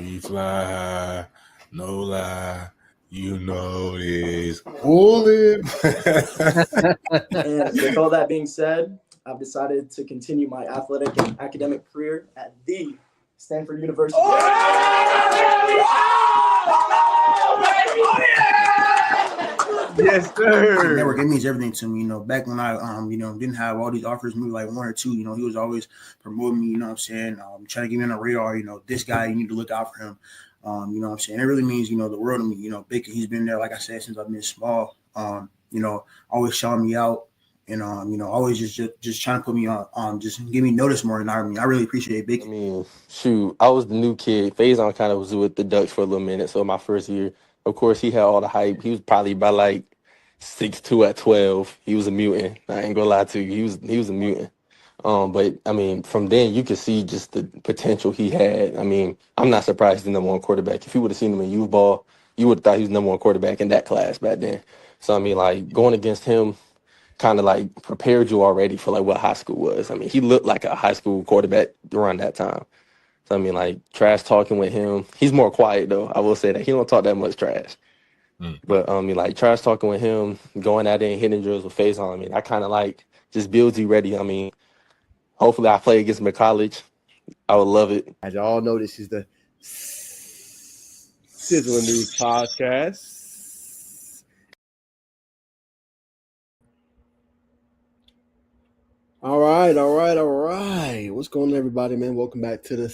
We fly high, no lie. You know this. Pull it. And with all that being said, I've decided to continue my athletic and academic career at the Stanford University. Yes, sir. Network, it means everything to me. Back when I didn't have all these offers, maybe like one or two, he was always promoting me, you know what I'm saying? Trying to get me on the radar, this guy, you need to look out for him. You know what I'm saying? It really means, the world to me. Bacon, he's been there, like I said, since I've been small. Always shouting me out and always just trying to put me on, just give me notice more than I really appreciate Bacon. I mean, shoot, I was the new kid. Faison kind of was with the Ducks for a little minute. So my first year, of course, he had all the hype. He was probably about like 6'2" at 12. He was a mutant. I ain't gonna lie to you. He was a mutant. But I mean, from then you could see just the potential he had. I mean, I'm not surprised he's the number one quarterback. If you would have seen him in youth ball, you would have thought he was the number one quarterback in that class back then. So I mean, like going against him kind of like prepared you already for like what high school was. I mean, he looked like a high school quarterback around that time. So I mean, like trash talking with him. He's more quiet though. I will say that he don't talk that much trash. But I mean, like trash talking with him, going out there and hitting drills with Faison. I mean, that kind of like just builds you ready. I mean, hopefully I play against him in college. I would love it. As y'all know, this is the Sizzling News Podcast. All right. What's going on, everybody, man? Welcome back to the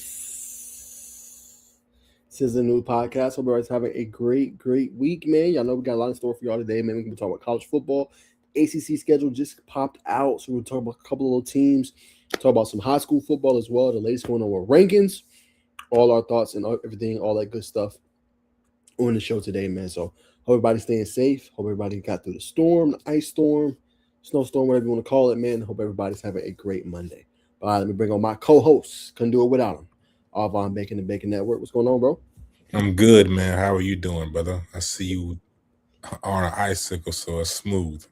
Sizzling News Podcast. Hope everybody's having a great week, man. Y'all know we got a lot in store for y'all today, man. We're going to be talking about college football. ACC schedule just popped out, so we're going to talk about a couple of little teams. Talk about some high school football as well, the latest going on with rankings, all our thoughts and everything, all that good stuff on the show today, man. So hope everybody's staying safe. Hope everybody got through the storm, the ice storm, snowstorm, whatever you want to call it, man. Hope everybody's having a great Monday. All right, let me bring on my co-host. Couldn't do it without him. Von Bacon, the Bacon Network. What's going on, bro? I'm good, man. How are you doing, brother? I see you on an icicle, so it's smooth.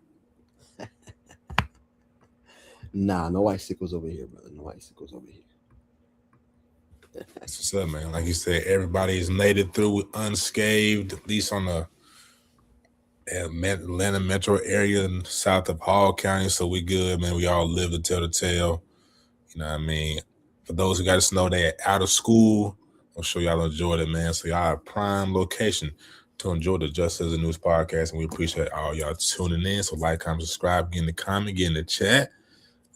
Nah, no icicles over here, brother. No icicles over here. That's what's up, man. Like you said, everybody's made it through unscathed, at least on the Atlanta metro area and south of Hall County. So we good, man. We all live to tell the tale. You know what I mean? For those who got to know they're out of school, I'm sure y'all enjoyed it, man. So y'all a prime location to enjoy the Just As a News podcast, and we appreciate all y'all tuning in. So like, comment, subscribe, get in the comment, get in the chat,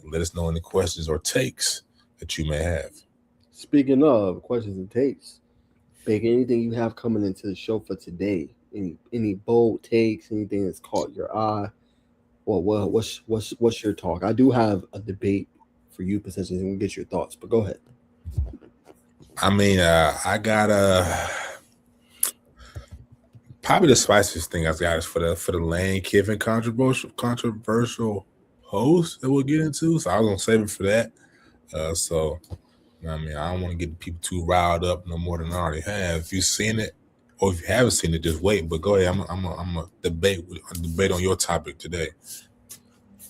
and let us know any questions or takes that you may have. Speaking of questions and takes, Bacon, anything you have coming into the show for today? Any bold takes? Anything that's caught your eye? Well, what's your talk? I do have a debate for you potentially, and we'll get your thoughts. But go ahead. I mean, I got probably the spiciest thing I've got is for the Lane Kiffin controversial post that we'll get into. So I was gonna save it for that. So you know what I mean, I don't want to get people too riled up no more than I already have. If you've seen it, or if you haven't seen it, just wait. But go ahead, I'm a debate on your topic today.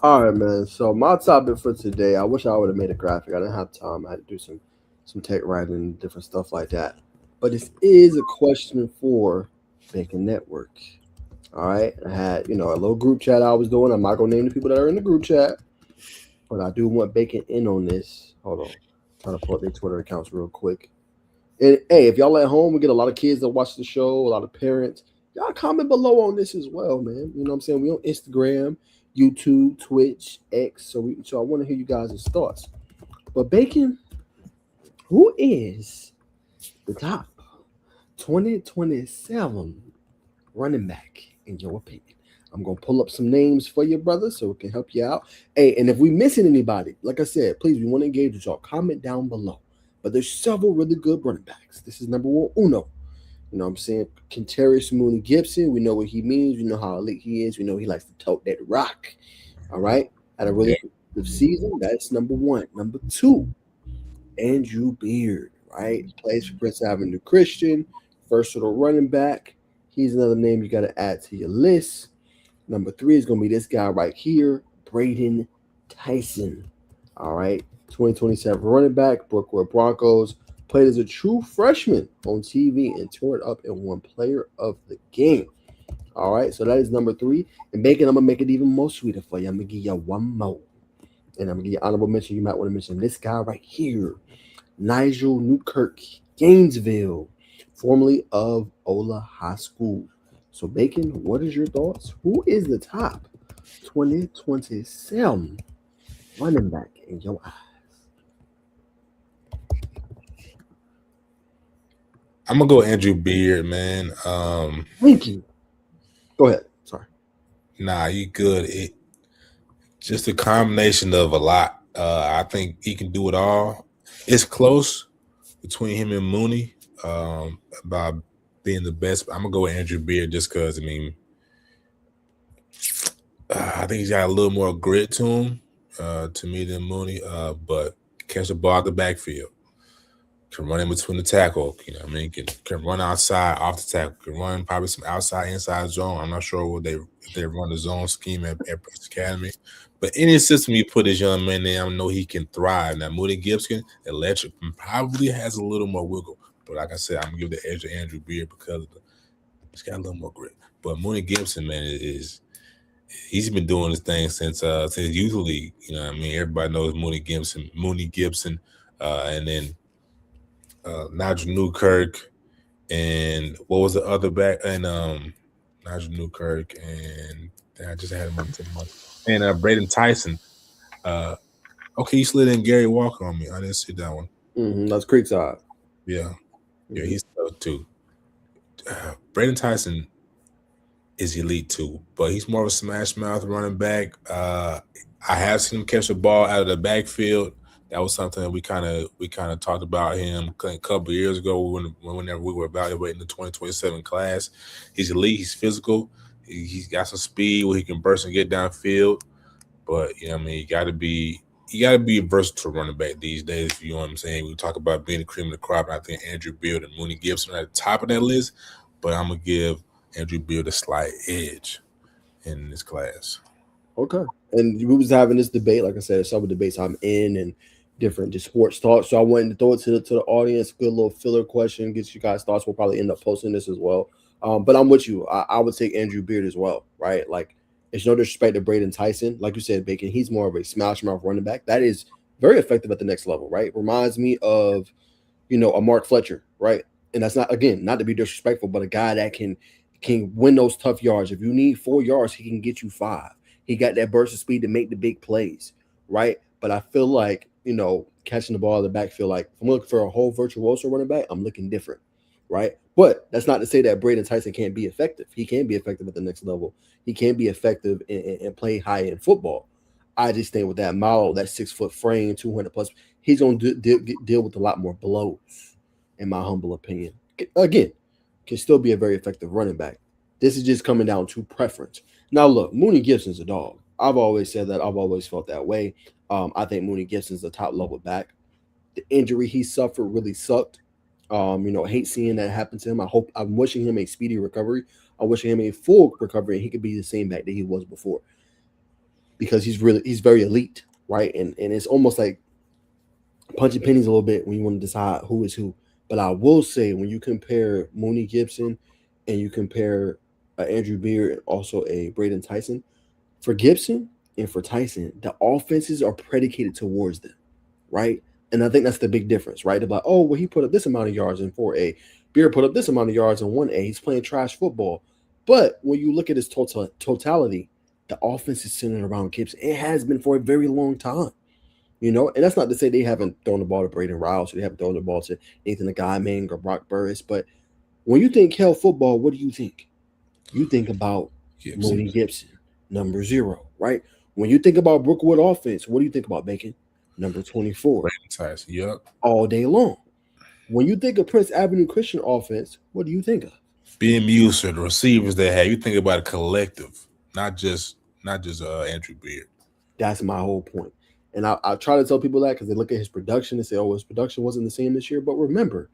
All right, man. So my topic for today, I wish I would have made a graphic. I didn't have time. I had to do some tech writing and different stuff like that. But this is a question for Bacon Network. All right. I had, a little group chat I was doing. I'm not going to name the people that are in the group chat, but I do want Bacon in on this. Hold on. I'm trying to pull up their Twitter accounts real quick. And hey, if y'all at home, we get a lot of kids that watch the show, a lot of parents. Y'all comment below on this as well, man. You know what I'm saying? We on Instagram, YouTube, Twitch, X. So I want to hear you guys' thoughts. But Bacon, who is the top 2027 running back in your opinion? I'm going to pull up some names for you, brother, so it can help you out. Hey, and if we missing anybody, like I said, please, we want to engage with y'all. Comment down below. But there's several really good running backs. This is number one, uno. You know what I'm saying? Kentarius Mooney Gibson. We know what he means. We know how elite he is. We know he likes to tote that rock. All right? Had a really good season. That's number one. Number two, Andrew Beard, right? Plays for Prince Avenue Christian. Versatile running back. He's another name you got to add to your list. Number three is going to be this guy right here, Braden Tyson. All right? 2027 running back, Brookwood Broncos. played as a true freshman on TV and tore it up and won player of the game. All right, so that is number 3. And Bacon, I'm going to make it even more sweeter for you. I'm going to give you one more. And I'm going to give you honorable mention. You might want to mention this guy right here, Nigel Newkirk, Gainesville, formerly of Ola High School. So, Bacon, what is your thoughts? Who is the top 2027 running back in your eyes? I'm gonna go Andrew Beard, man. Thank you. Go ahead. Sorry. Nah, you good. It just a combination of a lot. I think he can do it all. It's close between him and Mooney about being the best. I'm gonna go with Andrew Beard just because I think he's got a little more grit to him to me than Mooney. But catch the ball out the backfield. Can run in between the tackle, can run outside, off the tackle, can run probably some outside, inside zone. I'm not sure if they run the zone scheme at Prince Academy. But any system you put this young man in, I know he can thrive. Now, Mooney Gibson, electric, probably has a little more wiggle. But like I said, I'm going to give the edge to Andrew Beard because he's got a little more grit. But Mooney Gibson, man, he's been doing this thing since youth league. Everybody knows Mooney Gibson, and then Najeh Newkirk, and what was the other back? And Najeh Newkirk, and I just had him on the month. And Braden Tyson. Okay, you slid in Gary Walker on me. I didn't see that one. That's Creekside. Yeah, he's tough too. Braden Tyson is elite too, but he's more of a smash mouth running back. I have seen him catch the ball out of the backfield. That was something that we kind of talked about him a couple of years ago whenever we were evaluating the 2027 class. He's elite. He's physical. He's got some speed where he can burst and get downfield. But you got to be a versatile running back these days. You know what I'm saying? We talk about being the cream of the crop. And I think Andrew Beard and Mooney Gibson are at the top of that list. But I'm gonna give Andrew Beard a slight edge in this class. Okay. And we was having this debate, like I said, some of the debates I'm in and different just sports talk. So I wanted to throw it to the audience, good little filler question, get you guys' thoughts. We'll probably end up posting this as well. But I'm with you. I would take Andrew Beard as well, right? Like, it's no disrespect to Braden Tyson. Like you said, Bacon, he's more of a smash mouth running back. That is very effective at the next level, right? Reminds me of, a Mark Fletcher, right? And that's not to be disrespectful, but a guy that can win those tough yards. If you need 4 yards, he can get you 5. He got that burst of speed to make the big plays, right? But I feel like, catching the ball in the backfield, like if I'm looking for a whole virtuoso running back, I'm looking different, right? But that's not to say that Braden Tyson can't be effective. He can be effective at the next level. He can be effective and play high in football. I just think with that model, that 6-foot frame, 200 plus, he's going to deal with a lot more blows, in my humble opinion. Again, can still be a very effective running back. This is just coming down to preference. Now, look, Mooney Gibson's a dog. I've always said that. I've always felt that way. I think Mooney Gibson's a top level back. The injury he suffered really sucked. Hate seeing that happen to him. I'm wishing him a speedy recovery. I'm wishing him a full recovery, and he could be the same back that he was before. Because he's very elite, right? And it's almost like punching pennies a little bit when you want to decide who is who. But I will say, when you compare Mooney Gibson and you compare Andrew Beard and also a Braden Tyson, for Gibson and for Tyson, the offenses are predicated towards them, right? And I think that's the big difference, right? They're like, oh, well, he put up this amount of yards in 4A. Beard put up this amount of yards in 1A. He's playing trash football. But when you look at his totality, the offense is centered around Gibson. It has been for a very long time, and that's not to say they haven't thrown the ball to Braden Riles or they haven't thrown the ball to Nathan Guymang or Brock Burris. But when you think hell football, what do you think? You think about Mooney Gibson, number 0, right? When you think about Brookwood offense, what do you think about, Bacon? Number 24. Yep. All day long. When you think of Prince Avenue Christian offense, what do you think of? Being Muser, the receivers they have, you think about a collective, not just Andrew Beard. That's my whole point. And I try to tell people that because they look at his production and say, oh, his production wasn't the same this year. But remember,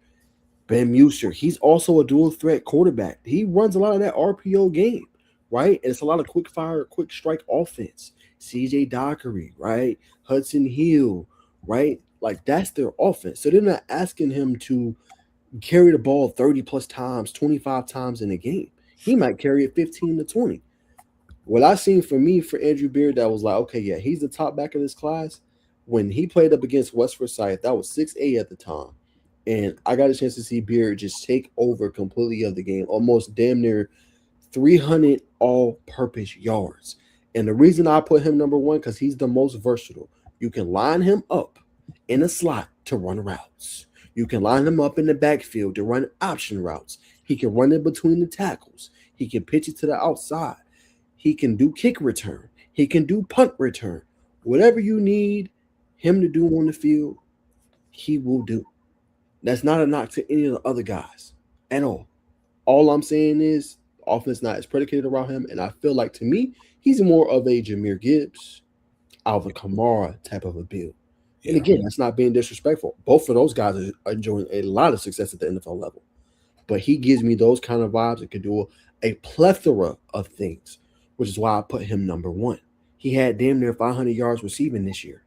Ben Muser, he's also a dual threat quarterback. He runs a lot of that RPO game, right? And it's a lot of quick fire, quick strike offense. CJ Dockery, right? Hudson Hill, right? Like, that's their offense. So they're not asking him to carry the ball 30 plus times, 25 times in a game. He might carry it 15 to 20. What I seen for me for Andrew Beard, that was like, okay, yeah, he's the top back of this class. When he played up against West Forsyth, that was 6A at the time. And I got a chance to see Beard just take over completely of the game, almost damn near 300 all-purpose yards. And the reason I put him number one, because he's the most versatile. You can line him up in a slot to run routes. You can line him up in the backfield to run option routes. He can run in between the tackles. He can pitch it to the outside. He can do kick return. He can do punt return. Whatever you need him to do on the field, he will do. That's not a knock to any of the other guys at all. All I'm saying is offense not as predicated around him, and I feel like, to me, he's more of a Jahmyr Gibbs, Alvin Kamara type of a build. Yeah. And again, that's not being disrespectful. Both of those guys are enjoying a lot of success at the NFL level. But he gives me those kind of vibes and can do a plethora of things, which is why I put him number one. He had damn near 500 yards receiving this year.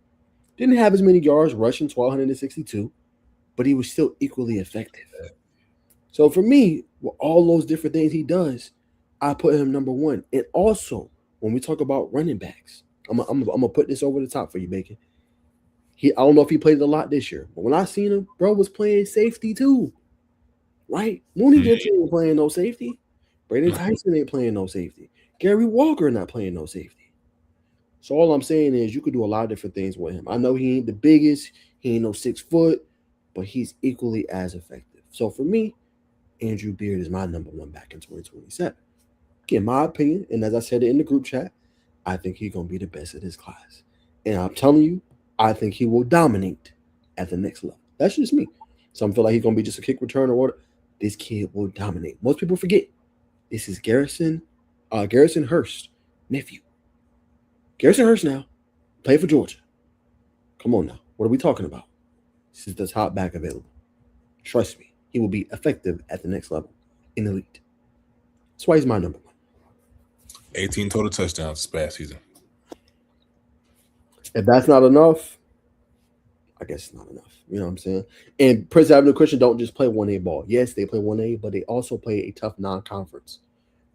Didn't have as many yards rushing, 1,262, but he was still equally effective. So for me, with all those different things he does, I put him number one. And also, when we talk about running backs, I'm gonna put this over the top for you, Bacon. I don't know if he played a lot this year, but when I seen him, bro was playing safety too. Right? Mooney Gentry ain't playing no safety. Braden Tyson ain't playing no safety. Gary Walker not playing no safety. So all I'm saying is you could do a lot of different things with him. I know he ain't the biggest. He ain't no 6 foot, but he's equally as effective. So for me, Andrew Beard is my number one back in 2027. In my opinion, and as I said it in the group chat, I think he's going to be the best of his class. And I'm telling you, I think he will dominate at the next level. That's just me. Some feel like he's going to be just a kick return or whatever. This kid will dominate. Most people forget this is Garrison Hurst, nephew. Garrison Hurst now, play for Georgia. Come on now. What are we talking about? This is the top back available. Trust me, he will be effective at the next level in the elite. That's why he's my number one. 18 total touchdowns this past season. If that's not enough, I guess it's not enough. You know what I'm saying? And Prince Avenue Christian don't just play 1A ball. Yes, they play 1A, but they also play a tough non-conference,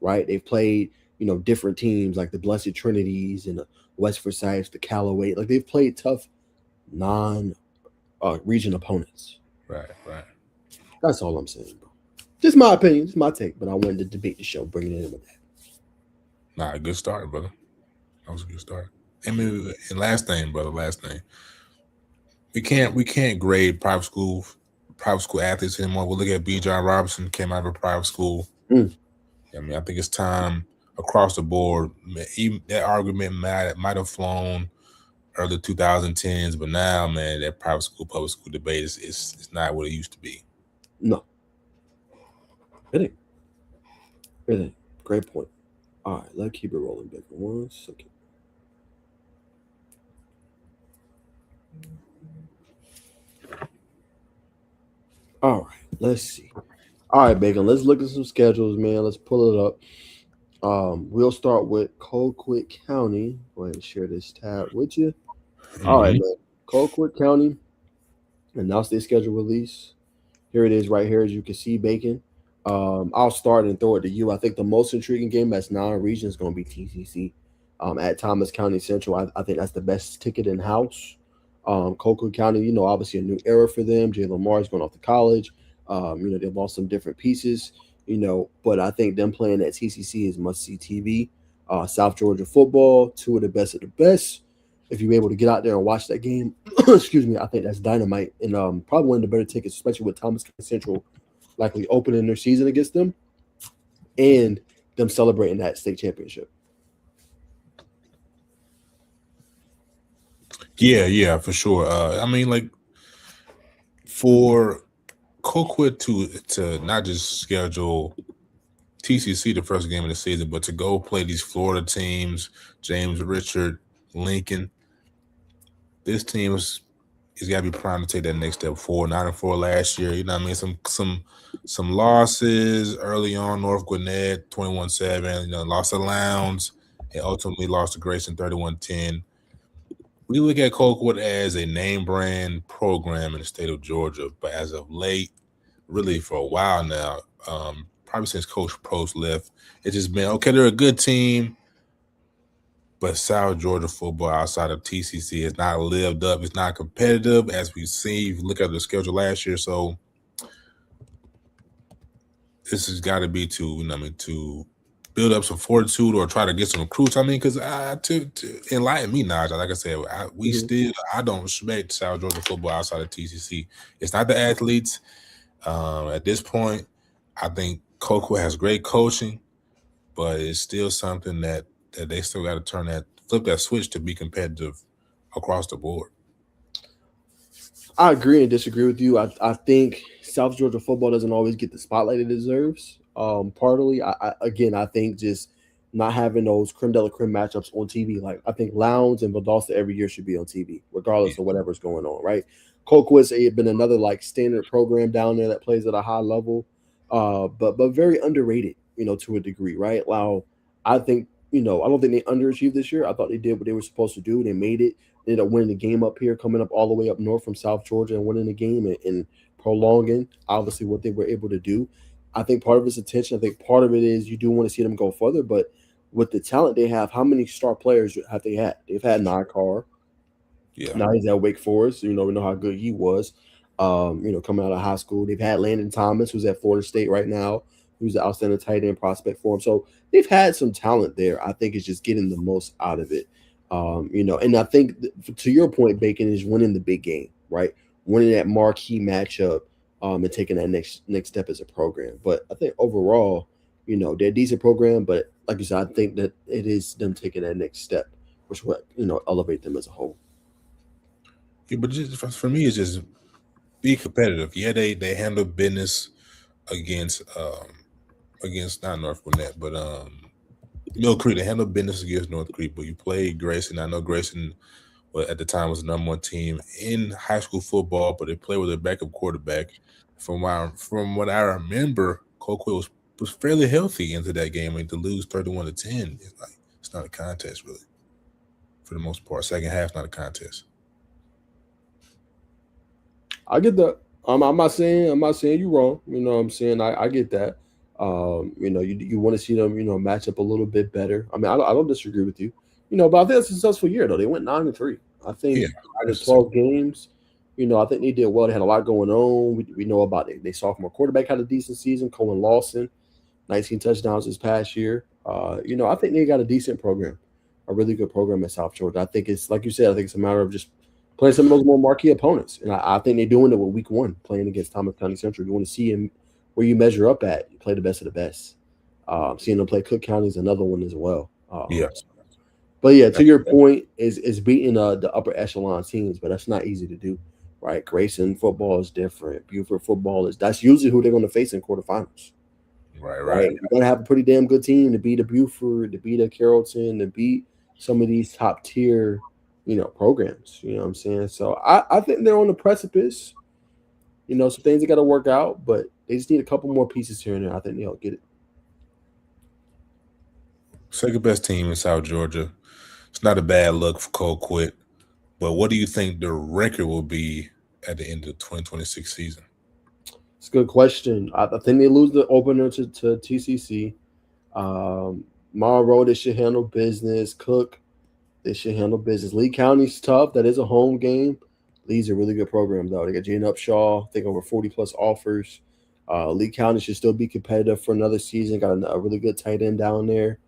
right? They've played, different teams like the Blessed Trinities and the West Forsyths, the Callaway. Like, they've played tough non-region opponents. Right. That's all I'm saying, bro. Just my opinion, just my take, but I wanted to debate the show, bringing it in with that. Nah, good start, brother. That was a good start. And last thing. We can't grade private school athletes anymore. We'll look at B. John Robinson, came out of a private school. I think it's time across the board. Even that argument might have flown early 2010s, but now, man, that private school public school debate is not what it used to be. No, it ain't. Great point. All right, let's keep it rolling, baby. 1 second. All right, let's see. All right, Bacon, let's look at some schedules, man. Let's pull it up. We'll start with Colquitt County. Go ahead and share this tab with you. All right, man. Colquitt County announced their schedule release. Here it is right here, as you can see, Bacon. I'll start and throw it to you. I think the most intriguing game that's non-region is going to be TCC at Thomas County Central. I think that's the best ticket in-house. Colquitt County, obviously a new era for them. Jay Lamar's going off to college. They've lost some different pieces, but I think them playing at TCC is must-see TV. South Georgia football, 2 of the best of the best. If you're able to get out there and watch that game, excuse me, I think that's dynamite and probably one of the better tickets, especially with Thomas County Central likely opening their season against them and them celebrating that state championship. Yeah, for sure. For Colquitt to not just schedule TCC the first game of the season, but to go play these Florida teams, James Richard, Lincoln, this team is got to be primed to take that next step forward. 9-4 last year. Some losses early on. North Gwinnett 21-7. Lost to Lowndes and ultimately lost to Grayson 31-10. we look at Colquitt as a name brand program in the state of Georgia, but as of late, really for a while now, probably since Coach Prost left, it's just been okay. They're a good team, but South Georgia football outside of TCC has not lived up. It's not competitive as we see. If you look at the schedule last year, so this has got to be to build up some fortitude or try to get some recruits. I mean, because to enlighten me, Najeh, like I said, I don't respect South Georgia football outside of TCC. It's not the athletes. At this point, I think Colquitt has great coaching, but it's still something that they still got to flip that switch to be competitive across the board. I agree and disagree with you. I think South Georgia football doesn't always get the spotlight it deserves. Partly, I think just not having those creme de la creme matchups on TV. Like I think Lowndes and Valdosta every year should be on TV, regardless of whatever's going on, right? Colquitt's been another like standard program down there that plays at a high level, but very underrated, to a degree, right? Now, I think I don't think they underachieved this year. I thought they did what they were supposed to do. They made it. They ended up winning the game up here, coming up all the way up north from South Georgia and winning the game and prolonging, obviously, what they were able to do. I think part of it's attention. I think part of it is you do want to see them go further, but with the talent they have, how many star players have they had? They've had Nakar. Yeah. Now he's at Wake Forest. We know how good he was. Coming out of high school. They've had Landon Thomas, who's at Florida State right now, who's an outstanding tight end prospect for him. So they've had some talent there. I think it's just getting the most out of it. And I think to your point, Bacon is winning the big game, right? Winning that marquee matchup, and taking that next step as a program. But I think overall, they're a decent program. But like you said, I think that it is them taking that next step, which will elevate them as a whole. Yeah, but just for me, it's just be competitive. Yeah, they handle business against not North Gwinnett, but Mill Creek. They handle business against North Creek. But you played Grayson. I know Grayson, at the time, was the number one team in high school football, but they played with a backup quarterback. From what I remember, Colquitt was fairly healthy into that game. And to lose 31-10, it's not a contest really. For the most part, second half's not a contest. I get that. I'm not saying you're wrong. You know what I'm saying? I get that. You want to see them, match up a little bit better. I mean, I don't disagree with you. But I think it's a successful year though. They went 9-3. I think out of 12 games, I think they did well. They had a lot going on. We know about it. They sophomore quarterback had a decent season. Cohen Lawson, 19 touchdowns this past year. I think they got a decent program, a really good program at South Georgia. I think it's like you said. I think it's a matter of just playing some of those more marquee opponents, and I think they're doing it with week one, playing against Thomas County Central. You want to see him where you measure up at. You play the best of the best. Seeing them play Cook County is another one as well. But yeah, to your point, is beating the upper echelon teams, but that's not easy to do, right? Grayson football is different. Buford football that's usually who they're going to face in quarterfinals. Right. You're going to have a pretty damn good team to beat a Buford, to beat a Carrollton, to beat some of these top tier, programs. You know what I'm saying? So I think they're on the precipice. Some things they got to work out, but they just need a couple more pieces here and there. I think they'll get it. Second best team in South Georgia. It's not a bad look for Colquitt, but what do you think the record will be at the end of the 2026 season? It's a good question. I think they lose the opener to TCC. Monroe, they should handle business. Cook, they should handle business. Lee County's tough. That is a home game. Lee's a really good program, though. They got Jane Upshaw, I think over 40-plus offers. Lee County should still be competitive for another season. Got a really good tight end down there.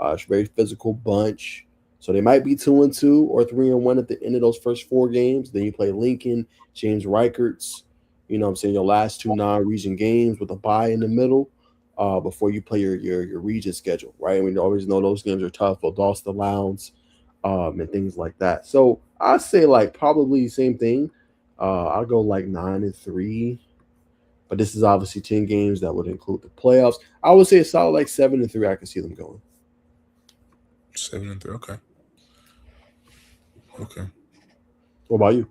It's a very physical bunch. So they might be 2-2 or 3-1 at the end of those first 4 games. Then you play Lincoln, James Reichert's, your last 2 non-region games with a bye in the middle before you play your region schedule, right? We always know those games are tough. Valdosta, Lowndes, and things like that. So I say probably same thing. I'll go 9-3. But this is obviously 10 games that would include the playoffs. I would say a solid 7-3. I can see them going. 7-3. Okay. What about you?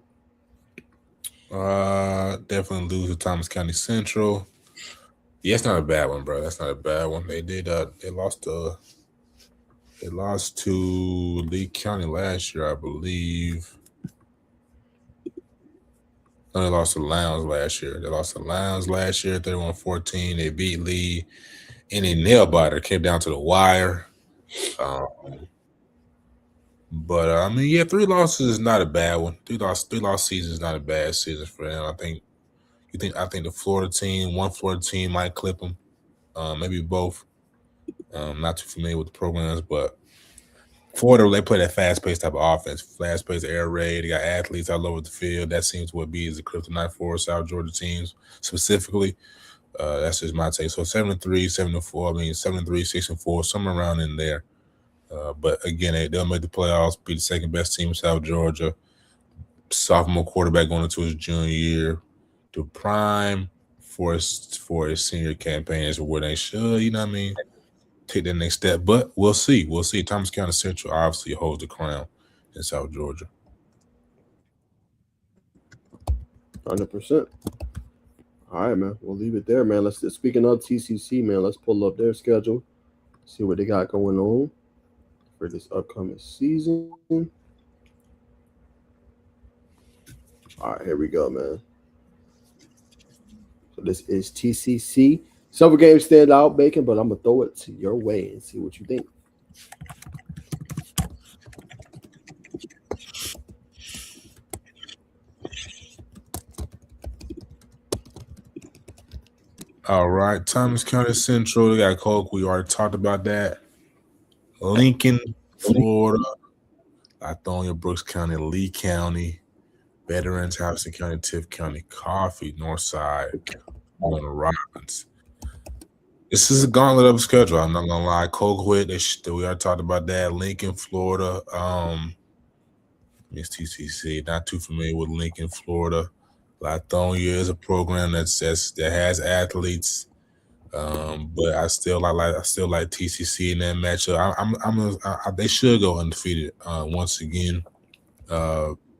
Definitely lose to Thomas County Central. Yeah, it's not a bad one, bro. That's not a bad one. They did. They lost to They lost to Lee County last year, I believe. No, they lost to Lowndes last year. They lost to Lowndes last year, 31-14. They beat Lee in a nail biter. Came down to the wire. But I mean, yeah, 3 losses is not a bad one. 3-loss season is not a bad season for them. I think the Florida team, one Florida team might clip them. Maybe both. Not too familiar with the programs, but Florida, they play that fast-paced type of offense, fast-paced air raid. They got athletes all over the field. That seems what be is the kryptonite for South Georgia teams specifically. That's just my take. So 7-3, 7-4. I mean 7-3, 6-4, somewhere around in there. But again, they'll make the playoffs. Be the second best team in South Georgia. Sophomore quarterback going into his junior year. The prime for his senior campaign is where they should. You know what I mean? Take that next step, but we'll see. We'll see. Thomas County Central obviously holds the crown in South Georgia. 100%. All right, man. We'll leave it there, man. Speaking of TCC, man, let's pull up their schedule, see what they got going on for this upcoming season. All right, here we go, man. So this is TCC. Several games stand out, Bacon, but I'm going to throw it to your way and see what you think. All right, Thomas County Central. They got Coke. We already talked about that. Lincoln, Florida. Lithonia, Brooks County, Lee County, Veterans, Houston County, Tift County, Coffee, Northside, Warren Robbins. This is a gauntlet of a schedule. I'm not gonna lie. Colquitt, we already talked about that. Lincoln, Florida. It's TCC. Not too familiar with Lincoln, Florida. Lithonia is a program that has athletes, but I still like TCC in that matchup. They should go undefeated once again.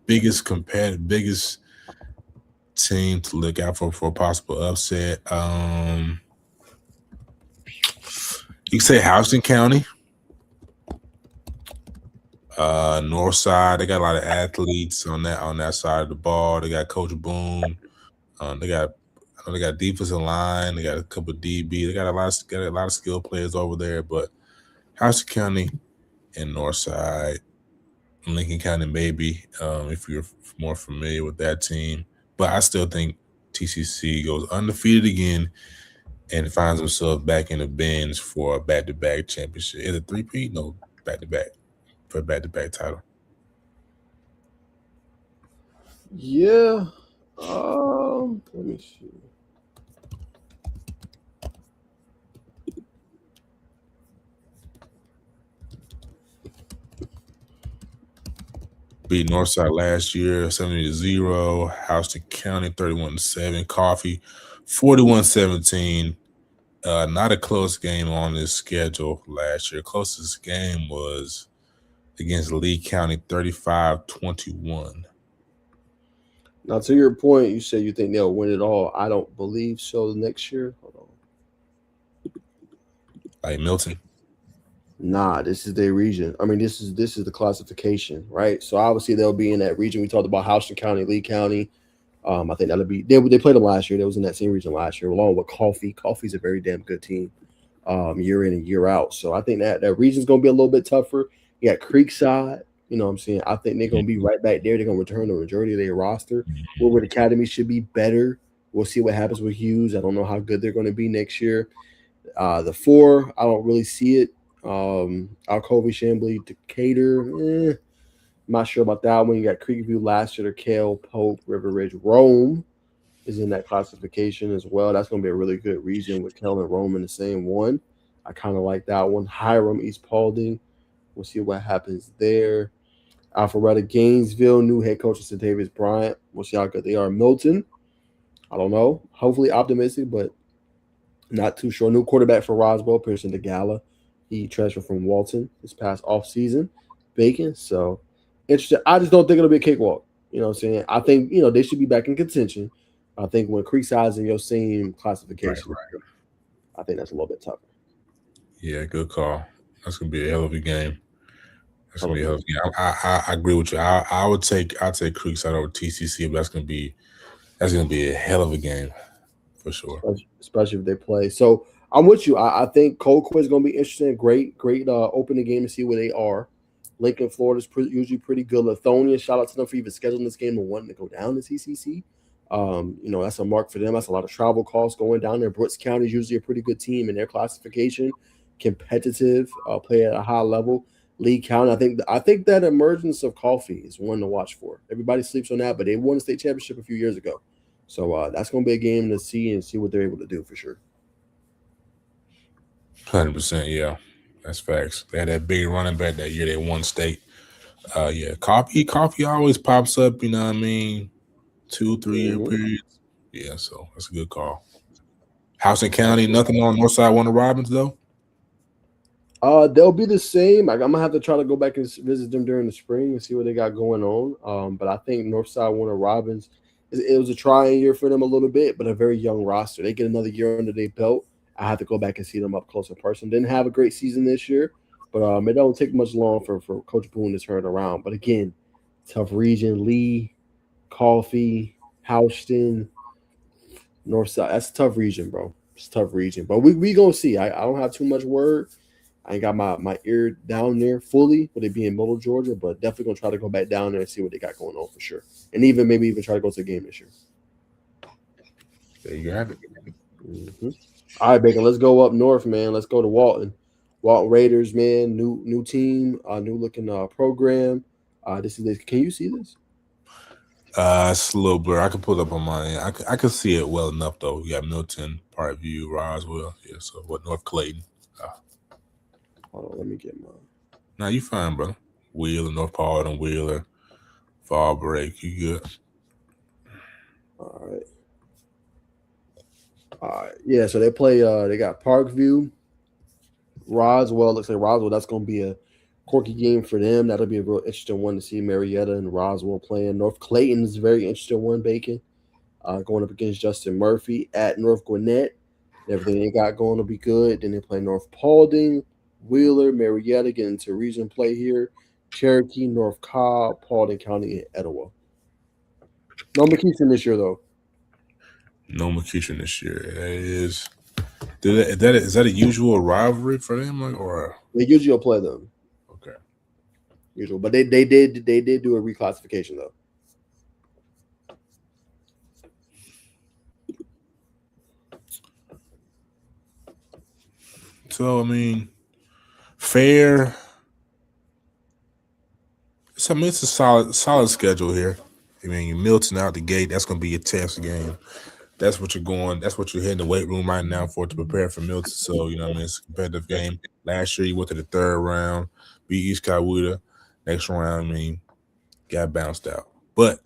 Biggest team to look out for a possible upset. You can say Houston County. Northside, they got a lot of athletes on that side of the ball. They got Coach Boone. They got defensive line. They got a couple of DB. They got a lot of skilled players over there. But Houston County and Northside, Lincoln County maybe, if you're more familiar with that team. But I still think TCC goes undefeated again and finds himself back in the bins for a back-to-back championship. Is it 3-peat? No, back-to-back. For a back-to-back title. Yeah. Let me see. Beat Northside last year, 70-0. Houston County, 31-7. Coffee, 41-17. Not a close game on this schedule last year. Closest game was against Lee County, 35-21. Now, to your point, you said you think they'll win it all. I don't believe so next year. Hold on. Like Milton. Nah, this is their region. I mean, this is the classification, right? So obviously they'll be in that region. We talked about Houston County, Lee County. I think that'll be they played them last year. They was in that same region last year, along with Coffee. Coffee's a very damn good team, year in and year out. So I think that region's gonna be a little bit tougher. You got Creekside. You know what I'm saying? I think they're going to be right back there. They're going to return the majority of their roster. Woodward Academy should be better. We'll see what happens with Hughes. I don't know how good they're going to be next year. The 4, I don't really see it. Alcovy, Chambly, Decatur. Not sure about that one. You got Creekview, Lassiter, Kale, Pope, River Ridge. Rome is in that classification as well. That's going to be a really good region with Kell and Rome in the same one. I kind of like that one. Hiram, East Paulding. We'll see what happens there. Alpharetta, Gainesville, new head coach is Davis Bryant. We'll see how good they are. Milton, I don't know. Hopefully optimistic, but not too sure. New quarterback for Roswell, Pearson DeGala. He transferred from Walton this past offseason. Bacon, so interesting. I just don't think it'll be a cakewalk. You know what I'm saying? I think, they should be back in contention. I think when Creekside's in your same classification, right. I think that's a little bit tougher. Yeah, good call. That's gonna be a hell of a game. That's gonna be a hell of a game. I agree with you. I'll take Creekside over TCC, but that's gonna be a hell of a game for sure. Especially if they play. So I'm with you. I think Colquitt is going to be interesting. Great opening game to see where they are. Lincoln, Florida is usually pretty good. Lithonia, shout out to them for even scheduling this game and wanting to go down to TCC. That's a mark for them. That's a lot of travel costs going down there. Brooks County is usually a pretty good team in their classification, competitive, play at a high level. Lee County, I think that emergence of Coffee is one to watch for. Everybody sleeps on that, but they won the state championship a few years ago. So that's going to be a game to see what they're able to do for sure. 100%, yeah. That's facts. They had that big running back that year. They won state. Coffee always pops up, you know what I mean? 2-3 year periods. Yeah, so that's a good call. Houston County, nothing on Northside Warner Robins, though? They'll be the same. I'm gonna have to try to go back and visit them during the spring and see what they got going on. But I think Northside Warner Robins, it was a trying year for them a little bit, but a very young roster. They get another year under their belt. I have to go back and see them up close in person. Didn't have a great season this year, but it don't take much long for Coach Boone to turn it around. But again, tough region. Lee, Coffee, Houston, Northside. That's a tough region, bro. It's a tough region. But we gonna see. I don't have too much word. I ain't got my ear down there fully with it being Middle Georgia, but definitely gonna try to go back down there and see what they got going on for sure. And maybe even try to go to a game this year. There you have it. Mm-hmm. All right, Bacon. Let's go up north, man. Let's go to Walton. Walton Raiders, man. New team, new looking program. This is this. Can you see this? It's a little blur. I can pull it up on my end. I can see it well enough though. We got Milton, Parkview, Roswell. Yeah, so North Clayton. Hold on, let me get mine. Nah, you fine, bro. Wheeler, North Paulton, Wheeler, Fall Break. You good? All right. Yeah, so they play. They got Parkview, Roswell. Looks like Roswell. That's going to be a quirky game for them. That'll be a real interesting one to see Marietta and Roswell playing. North Clayton is a very interesting one. Bacon going up against Justin Murphy at North Gwinnett. Everything they got going will be good. Then they play North Paulding, Wheeler, Marietta get into region play here. Cherokee, North Cobb, Paulding County, and Etowah. No McKeeston this year, though. No McKeeston this year. Is that a usual rivalry for them, or They usually will play them. Okay. Usual, but they did do a reclassification though. So I mean, fair. It's a solid schedule here. I mean, you Milton out the gate. That's going to be your test game. That's what you're hitting the weight room right now for to prepare for Milton. So, you know what I mean? It's a competitive game. Last year, you went to the third round, beat East Coweta. Next round, I mean, got bounced out. But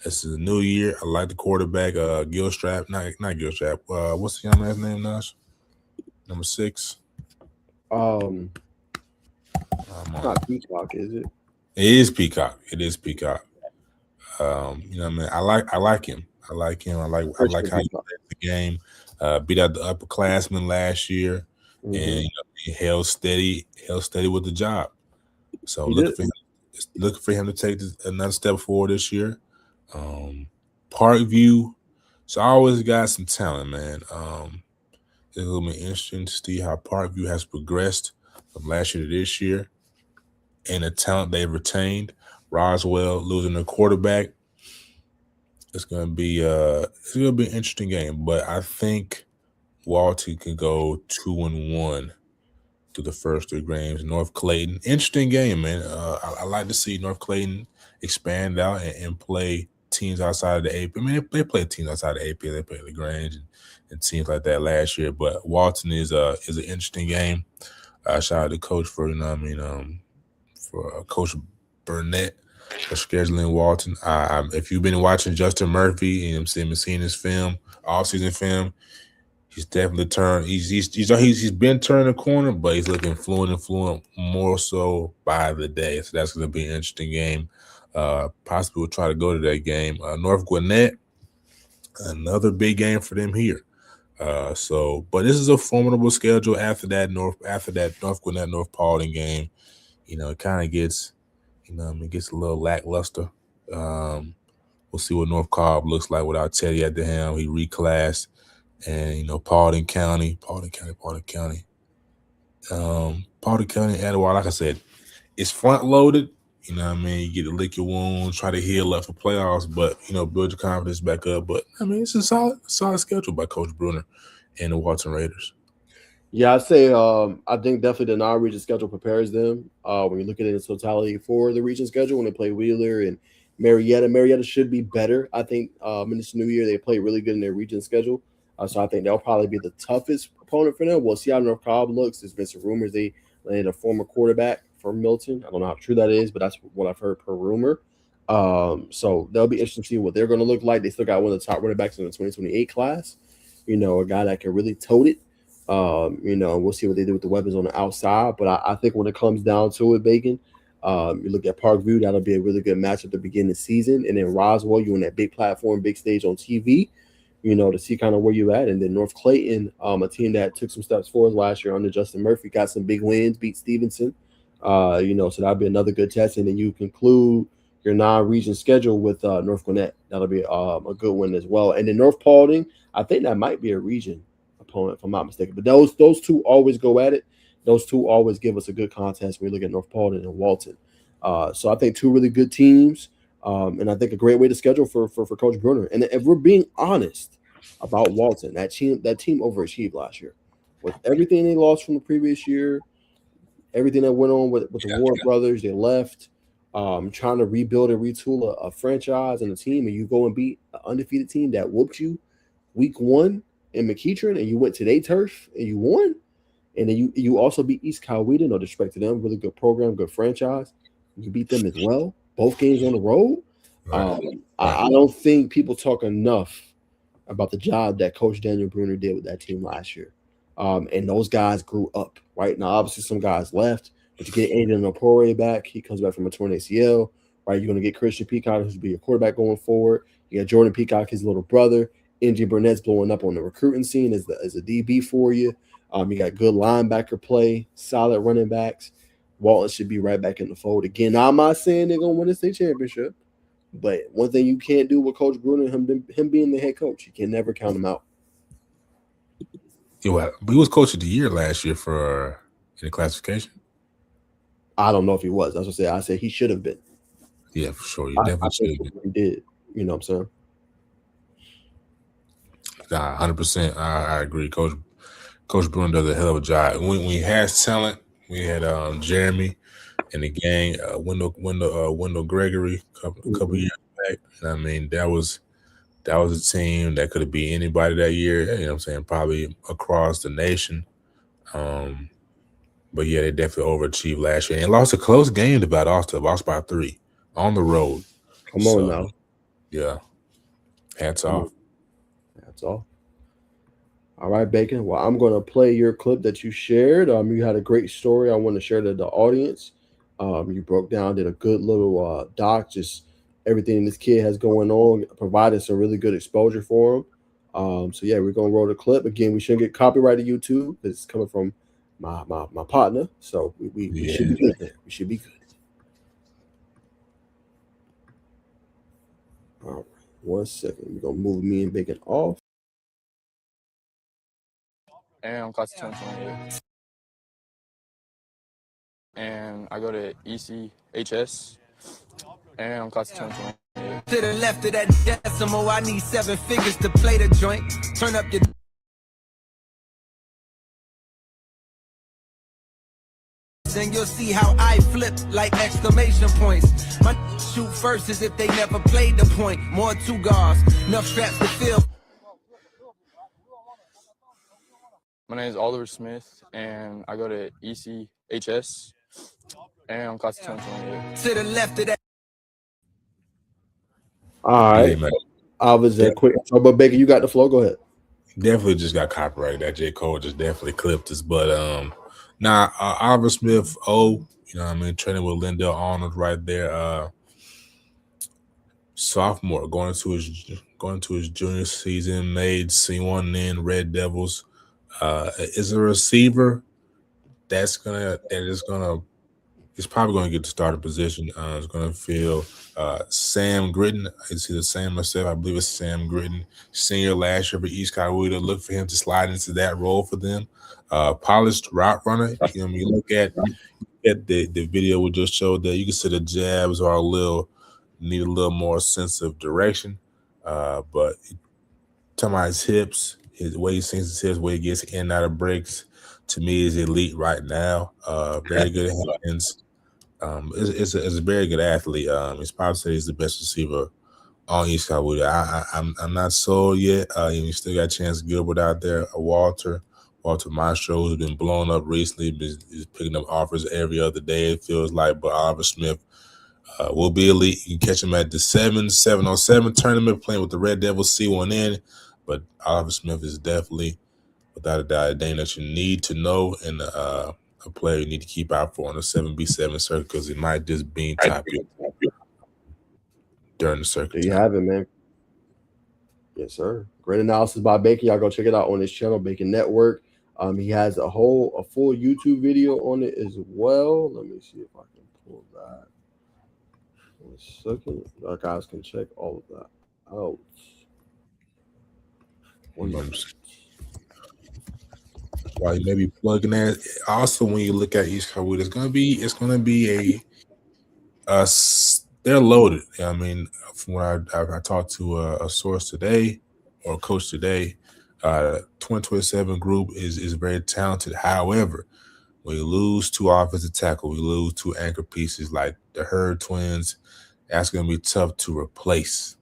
this is a new year. I like the quarterback, Gilstrap. Not Gilstrap. What's the young man's name, Nash? Number 6. Not Peacock, is it? It is Peacock. You know what I mean? I like him. I like how he plays the game. Beat out the upperclassmen last year, and he held steady with the job. So looking for him to take another step forward this year. Parkview, so I always got some talent, man. It's gonna be interesting to see how Parkview has progressed from last year to this year, and the talent they've retained. Roswell losing their quarterback. It's gonna be an interesting game, but I think Walton can go 2-1 through the first 3 games. North Clayton, interesting game, man. I like to see North Clayton expand out and play teams outside of the AP. I mean, they play teams outside of the AP. They play LaGrange and teams like that last year. But Walton is an interesting game. Shout out to Coach for for Coach Burnett for scheduling Walton. If you've been watching Justin Murphy and seeing his film, off-season film, he's definitely turned. He's been turning the corner, but he's looking fluent more so by the day. So that's going to be an interesting game. Possibly we'll try to go to that game. North Gwinnett, another big game for them here. But this is a formidable schedule after that North Gwinnett North Paulding game. It kind of gets, it gets a little lackluster. We'll see what North Cobb looks like without Teddy at the helm. He reclassed, and Paulding County. Etowah, like I said, it's front loaded. You get to lick your wounds, try to heal up for playoffs, but build your confidence back up. But it's a solid schedule by Coach Bruner and the Walton Raiders. Yeah, I'd say I think definitely the non-region schedule prepares them when you look at it in totality for the region schedule when they play Wheeler and Marietta. Marietta should be better. I think in this new year they played really good in their region schedule. So I think they'll probably be the toughest opponent for them. We'll see how North Cobb looks. There's been some rumors they landed a former quarterback from Milton. I don't know how true that is, but that's what I've heard per rumor. So that'll be interesting to see what they're going to look like. They still got one of the top running backs in the 2028 class. A guy that can really tote it. We'll see what they do with the weapons on the outside. But I think when it comes down to it, Bacon, you look at Parkview, that'll be a really good match at the beginning of the season. And then Roswell, you on that big platform, big stage on TV, to see kind of where you at. And then North Clayton, a team that took some steps forward last year under Justin Murphy, got some big wins, beat Stevenson. So that'll be another good test. And then you conclude your non-region schedule with North Gwinnett. That'll be a good one as well. And then North Paulding, I think that might be a region opponent, if I'm not mistaken. But those two always go at it. Those two always give us a good contest when we look at North Paulding and Walton. So I think two really good teams, and I think a great way to schedule for Coach Bruner. And if we're being honest about Walton, that team overachieved last year. With everything they lost from the previous year, everything that went on with the Ward brothers, they left, trying to rebuild and retool a franchise and a team, and you go and beat an undefeated team that whooped you week 1 in McEachern, and you went to their turf and you won. And then you also beat East Coweta, no disrespect to them, really good program, good franchise. You beat them as well, both games on the road. I don't think people talk enough about the job that Coach Daniel Bruner did with that team last year. And those guys grew up, right? Now, obviously, some guys left, but you get Aiden Opore back. He comes back from a torn ACL, right? You're going to get Christian Peacock, who's be your quarterback going forward. You got Jordan Peacock, his little brother. NG Burnett's blowing up on the recruiting scene as a DB for you. You got good linebacker play, solid running backs. Walton should be right back in the fold again. Now, I'm not saying they're going to win the state championship, but one thing you can't do with Coach Bruner, him being the head coach, you can never count him out. Yeah, well, he was coach of the year last year for in the classification. I don't know if he was. That's what I said he should have been. Yeah, for sure. You definitely should have been. He did. You know what I'm saying? 100%. I agree. Coach Bruner does a hell of a job. When he has talent, we had Jeremy and the gang, Wendell Gregory a couple years back. And that was a team that could have beat anybody that year. You know what I'm saying? Probably across the nation. But yeah, they definitely overachieved last year and lost a close game to Valdosta. Lost by 3 on the road. Come on now. Yeah. Hats off. That's all. All right, Bacon. Well, I'm going to play your clip that you shared. You had a great story I want to share to the audience. You broke down, did a good little doc, just everything this kid has going on, provided some really good exposure for him. So, yeah, we're going to roll the clip. Again, we shouldn't get copyrighted YouTube because it's coming from my partner. So, we should be good there. We should be good. All right. 1 second. We're going to move me and Bacon off. And I'm class of 2028. And I go to ECHS. And I'm class of 2028. To the left of that decimal, I need 7 figures to play the joint. Turn up your... and you'll see how I flip like exclamation points. My shoot first as if they never played the point. More 2 guards, enough straps to fill. My name is Oliver Smith, and I go to ECHS, and I'm class of 2028. To the left of that. All right. Yeah, I was quick. But Bacon, you got the flow. Go ahead. Definitely just got copyrighted. That J. Cole just definitely clipped us. But Oliver Smith, training with Lindell Arnold right there. Sophomore, going into his going to his junior season, made C1 then Red Devils. Is a receiver he's probably gonna get the starting position. It's gonna feel Sam Gritton. It's either Sam myself, I believe it's Sam Gritton, senior last year for East Coweta. Look for him to slide into that role for them. Polished route runner. You know, when you look at the video we just showed there, you can see the jabs are need a little more sense of direction. But talking about his hips, his way he swings his hips, way he gets in and out of breaks, to me is elite right now. Very good hands. It's a very good athlete. He's probably said he's the best receiver on East Coweta. I'm not sold yet. You still got Chance Gilbert out there. Walter Maestro, who's been blown up recently, is picking up offers every other day, it feels like. But Oliver Smith will be elite. You can catch him at the 707 tournament playing with the Red Devils C1N. But Oliver Smith is definitely, without a doubt, a name that you need to know and a player you need to keep out for on the 7B7 circuit, because it might just beam top you during the circuit. There you have it, man. Yes, sir. Great analysis by Bacon. Y'all go check it out on his channel, Bacon Network. He has a full YouTube video on it as well. Let me see if I can pull that. 1 second. You guys can check all of that out. 1 minute. While you may be plugging that, also when you look at East Coweta, it's gonna be they're loaded. I mean, from what I talked to a source today or a coach today, 2027 group is very talented. However, when you lose 2 offensive tackles, we lose 2 anchor pieces like the Hurd twins. That's gonna be tough to replace.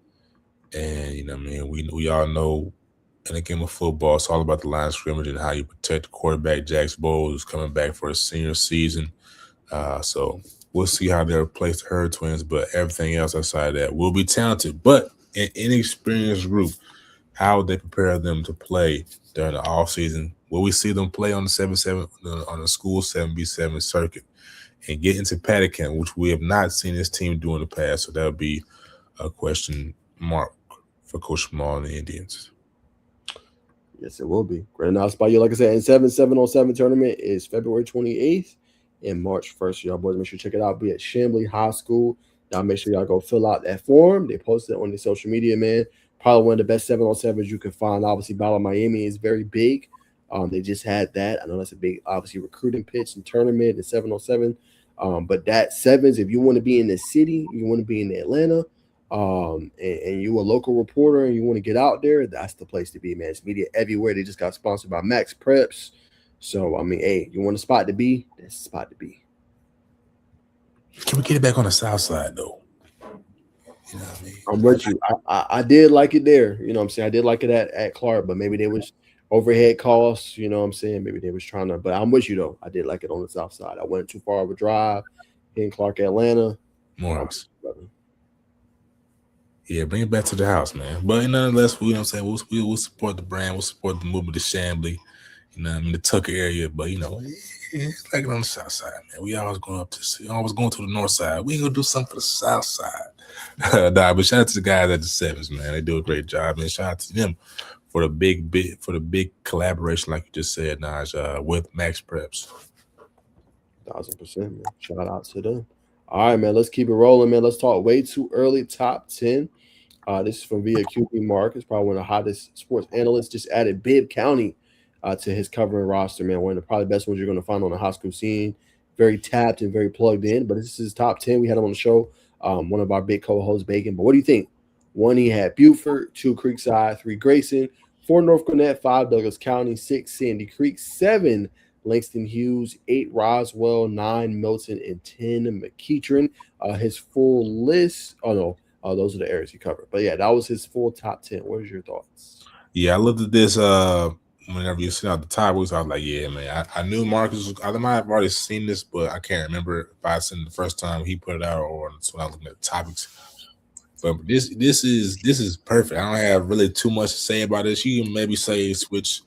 And you know, what I mean, we all know in a game of football, it's all about the line of scrimmage and how you protect the quarterback. Jax Bowles is coming back for his senior season. So we'll see how they replace the Hurd twins, but everything else outside of that will be talented. But an inexperienced group, how would they prepare them to play during the offseason? Will we see them play on the 7-7 on the school 7B7 circuit and get into paddock camp, which we have not seen this team do in the past? So that'll be a question mark for Coach Small and the Indians. Yes, it will be. Great announcement by you. Like I said, and 7-7-on-7 tournament is February 28th and March 1st. Y'all boys, make sure you check it out. Be at Chamblee High School. Y'all make sure y'all go fill out that form. They posted it on the social media, man. Probably one of the best 7-on-7s you can find. Obviously, Battle of Miami is very big. They just had that. I know that's a big, obviously, recruiting pitch and tournament and 7-on-7. But that sevens, if you want to be in the city, you want to be in Atlanta, and you a local reporter and you want to get out there, that's the place to be, man. It's media everywhere. They just got sponsored by Max Preps. So, I mean, hey, you want a spot to be? That's the spot to be. Can we get it back on the south side, though? You know what I mean? I'm with you. I did like it there. You know what I'm saying? I did like it at Clark, but maybe there was overhead costs. You know what I'm saying? Maybe they was trying to, but I'm with you, though. I did like it on the south side. I went too far of a drive in Clark, Atlanta. Morehouse. Yeah, bring it back to the house, man. But nonetheless, you know what I'm saying, we'll support the brand, we'll support the movement of Chamblee, you know, in the Tucker area. But you know, it's like it on the south side, man. We always going to the north side. We ain't gonna do something for the south side. But shout out to the guys at the Sevens, man. They do a great job, man. Shout out to them for the big collaboration, like you just said, Naj, with Max Preps. 1000%, man. Shout out to them. All right, man. Let's keep it rolling, man. Let's talk way too early top 10. This is from via QB Mark. It's probably one of the hottest sports analysts. Just added Bibb County to his covering roster, man. One of the probably best ones you're going to find on the high school scene. Very tapped and very plugged in. But this is top 10. We had him on the show. One of our big co-hosts, Bacon. But what do you think? 1, he had Buford. 2, Creekside. 3, Grayson. 4, North Gwinnett. 5, Douglas County. 6, Sandy Creek. 7, Langston Hughes. 8, Roswell. 9, Milton. And 10, McEachern. His full list. Oh, no. Those are the areas he covered. But, yeah, that was his full top 10. What are your thoughts? Yeah, I looked at this whenever you sent out the top. I was like, yeah, man. I knew Marcus. I might have already seen this, but I can't remember if I seen it the first time he put it out or when I was looking at the topics. But this is perfect. I don't have really too much to say about this. You can maybe say switch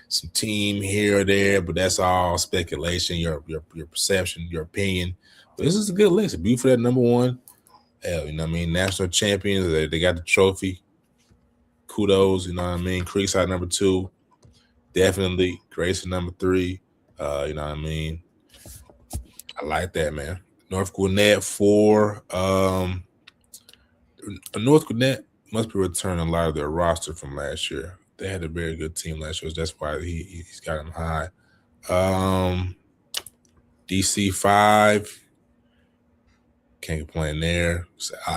some team here or there, but that's all speculation, your perception, your opinion. But this is a good list. Buford at number 1. You know what I mean? National champions. They got the trophy. kudos. You know what I mean? Creekside number 2, definitely. Grayson number 3. You know what I mean? I like that, man. North Gwinnett 4. North Gwinnett must be returning a lot of their roster from last year. They had a very good team last year. That's why he's got them high. DC 5. Can't complain there.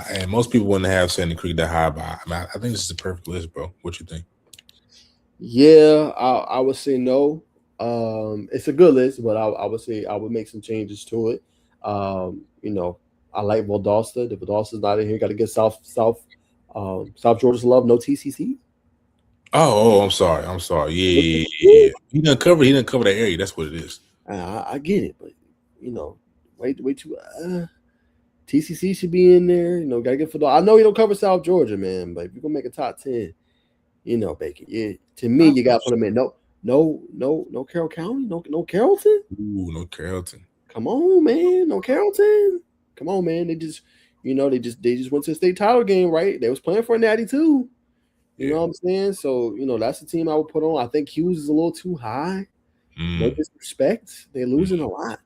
And most people wouldn't have Sandy Creek that high, but I think this is the perfect list, bro. What you think? Yeah, I would say no. It's a good list, but I would say I would make some changes to it. You know, I like Valdosta. The Valdosta's not in here. Got to get South Georgia's love. No TCC. Oh, I'm sorry. Yeah. He didn't cover that area. That's what it is. I get it, but you know, wait too. TCC should be in there. You know, gotta get Valdosta. I know you don't cover South Georgia, man, but if you're gonna make a top 10, you know, Bacon. Yeah, to me, you gotta put them in. No Carroll County. No Carrollton. Ooh, no Carrollton. Come on, man. No Carrollton. Come on, man. They just went to the state title game, right? They was playing for a natty too. You know what I'm saying? So, you know, that's the team I would put on. I think Hughes is a little too high. No disrespect. They're losing a lot.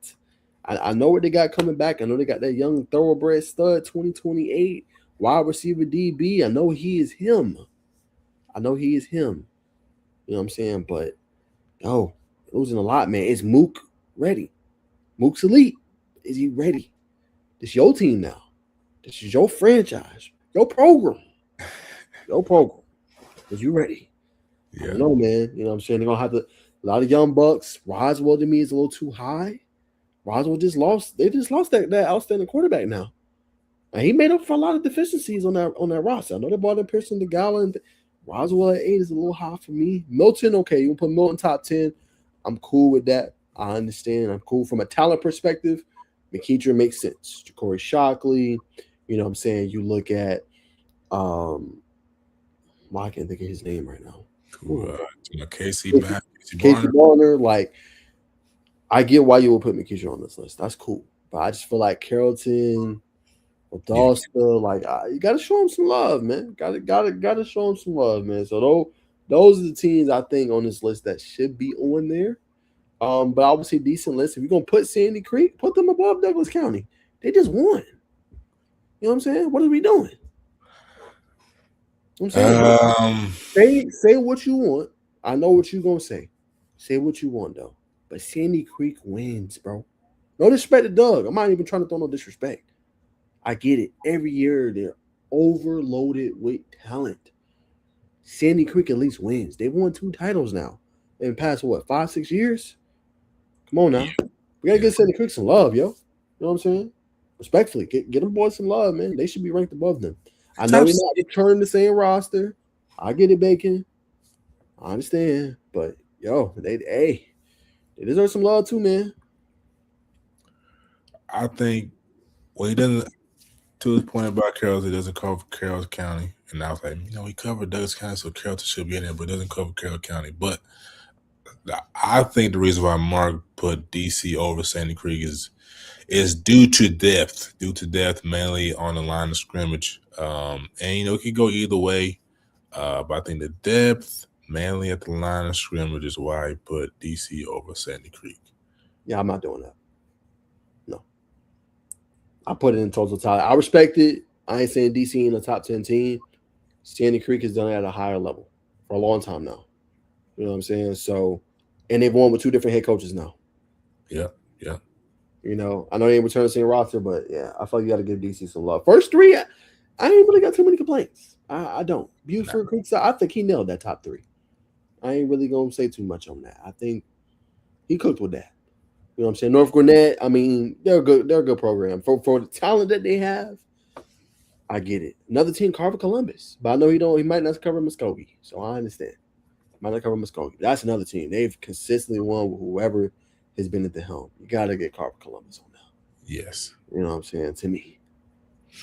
I know what they got coming back. I know they got that young thoroughbred stud 2028 wide receiver DB. I know he is him. You know what I'm saying? But, losing a lot, man. Is Mook ready? Mook's elite. Is he ready? This is your team now. This is your franchise. Your program. Is you ready? Yeah. I don't know, man. You know what I'm saying? They're going to have to – a lot of young bucks. Roswell, to me, is a little too high. Roswell just lost. They just lost that outstanding quarterback now. And he made up for a lot of deficiencies on that roster. I know they brought in Pearson DeGala, and Roswell at 8 is a little high for me. Milton, okay, you can put Milton top 10. I'm cool with that. I understand. I'm cool from a talent perspective. McKeecher makes sense. Ja'Cory Shockley, you know what I'm saying? You look at I can't think of his name right now. Casey Barner, like, I get why you would put McKeecher on this list. That's cool. But I just feel like Carrollton, Valdosta, like, you got to show him some love, man. Got to show him some love, man. So those are the teams I think on this list that should be on there. But I would say decent list. If you're going to put Sandy Creek, put them above Douglas County. They just won. You know what I'm saying? What are we doing? You know what I'm saying? Say what you want. I know what you're going to say. Say what you want, though. But Sandy Creek wins, bro. No disrespect to Doug. I'm not even trying to throw no disrespect. I get it. Every year they're overloaded with talent. Sandy Creek at least wins. They've won 2 titles now. In the past, 5-6 years? Come on now. We got to get Sandy Creek some love, yo. You know what I'm saying? Respectfully, get them boys some love, man. They should be ranked above them. I know they're not returning the same roster. I get it, Bacon. I understand. But, they deserve some love too, man. I think, he doesn't, to his point about Carrollton, he doesn't cover Carroll County. And I was like, he covered Douglas County, so Carrollton should be in there, but doesn't cover Carroll County. But I think the reason why Mark put DC over Sandy Creek is due to depth, mainly on the line of scrimmage. And, it could go either way. But I think the depth, mainly at the line of scrimmage, is why I put DC over Sandy Creek. Yeah, I'm not doing that. No. I put it in total tally. I respect it. I ain't saying DC in the top 10 team. Sandy Creek has done it at a higher level for a long time now. You know what I'm saying? So, and they've won with 2 different head coaches now. Yeah. You know, I know they ain't returning the same roster, but yeah, I feel like you got to give DC some love. First 3, I ain't really got too many complaints. I don't. Buford, Creekside, I think he nailed that top 3. I ain't really going to say too much on that. I think he cooked with that. You know what I'm saying? North Gwinnett, I mean, they're a good program. For the talent that they have, I get it. Another team, Carver Columbus. But I know he might not cover Muskogee. So I understand. Might not cover Muskogee. That's another team. They've consistently won with whoever has been at the helm. You got to get Carver Columbus on now. Yes. You know what I'm saying? To me.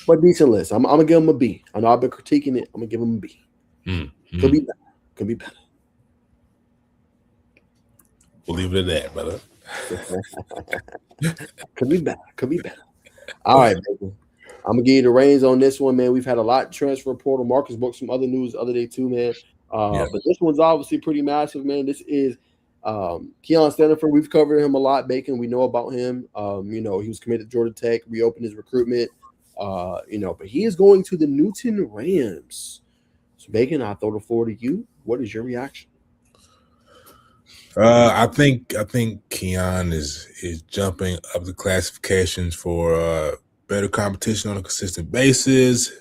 But decent list. I'm going to give them a B. I know I've been critiquing it. I'm going to give them a B. Mm-hmm. Could be better. We'll leave it at that, brother. Could be better. All right, baby. I'm gonna give you the reins on this one, man. We've had a lot of transfer portal. Marcus broke some other news the other day too, man. But this one's obviously pretty massive, man. This is Keon Stanford. We've covered him a lot, Bacon. We know about him. He was committed to Georgia Tech, reopened his recruitment. But he is going to the Newton Rams. So, Bacon, I'll throw the floor to you. What is your reaction? I think Keon is jumping up the classifications for better competition on a consistent basis.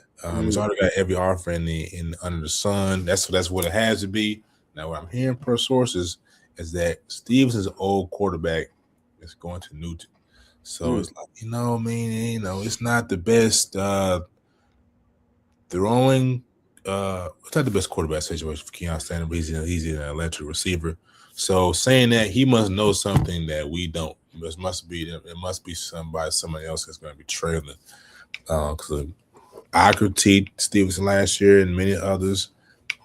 He's already got every offer in under the sun. That's what it has to be. Now, what I'm hearing per sources is that Stevenson's old quarterback is going to Newton. So it's like, it's not the best throwing. It's not the best quarterback situation for Keon Stanford, but he's an electric receiver. So saying that, he must know something that we don't. It must be somebody else that's going to be trailing. Because I critiqued Stevenson last year and many others.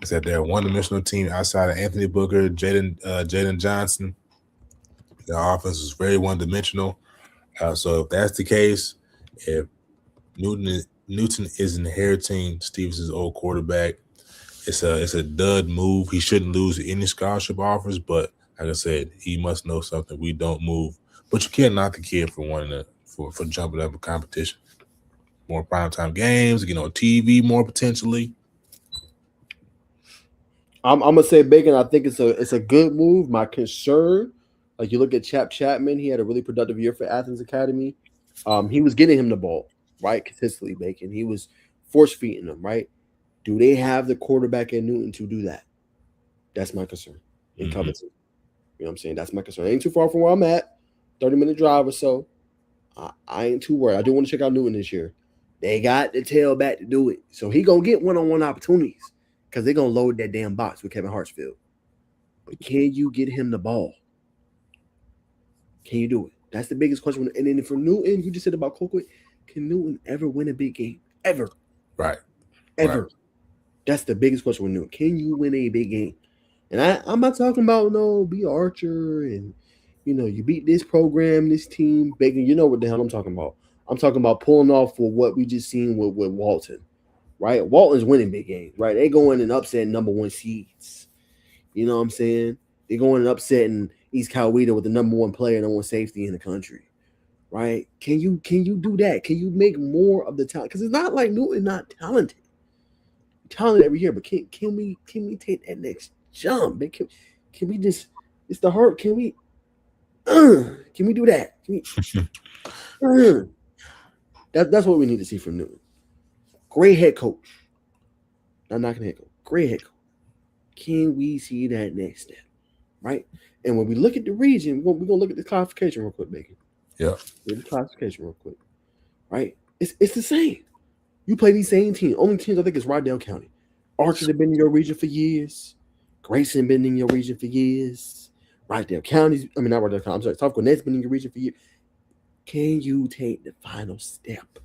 Is that they're a one-dimensional team outside of Anthony Booker, Jaden Johnson. The offense is very one-dimensional. So if that's the case, if Newton is inheriting Stevenson's old quarterback, it's a dud move. He shouldn't lose any scholarship offers, but like I said, he must know something we don't move. But you can't knock the kid for jumping up in competition. More primetime games, on TV more potentially. I'm gonna say, Bacon, I think it's a good move. My concern, like you look at Chapman, he had a really productive year for Athens Academy. He was getting him the ball, right, consistently, Bacon. He was force feeding them, right? Do they have the quarterback in Newton to do that? That's my concern. In Covington. You know what I'm saying? That's my concern. I ain't too far from where I'm at. 30-minute drive or so. I ain't too worried. I do want to check out Newton this year. They got the tailback to do it. So he going to get one-on-one opportunities because they're going to load that damn box with Kevin Hartsfield. But can you get him the ball? Can you do it? That's the biggest question. And then for Newton, you just said about Colquitt, can Newton ever win a big game? Ever. Right. Ever. Right. That's the biggest question with Newton. Can you win a big game? And I'm not talking about be Archer and you beat this program, this team. Bacon, you know what the hell I'm talking about. I'm talking about pulling off for what we just seen with Walton, right? Walton's winning big games, right? They going and upsetting number one seeds. You know what I'm saying? They're going and upsetting East Coweta with the number one player, number one safety in the country, right? Can you do that? Can you make more of the talent? Because it's not like Newton not talented. Talented every year, but can we take that next jump? Can we just? It's the hurt. Can we do that? That's what we need to see from Newton. Great head coach. Not knocking head coach. Great head coach. Can we see that next step? Right? And when we look at the region, we're gonna look at the classification real quick, Bacon. Yeah. Look at the classification real quick. Right? It's the same. You play these same teams. Only teams I think is Rydell County. Archer have been in your region for years. Grayson been in your region for years. Rydell County's, not Rydell County. I'm sorry. South Gwinnet's been in your region for years. Can you take the final step?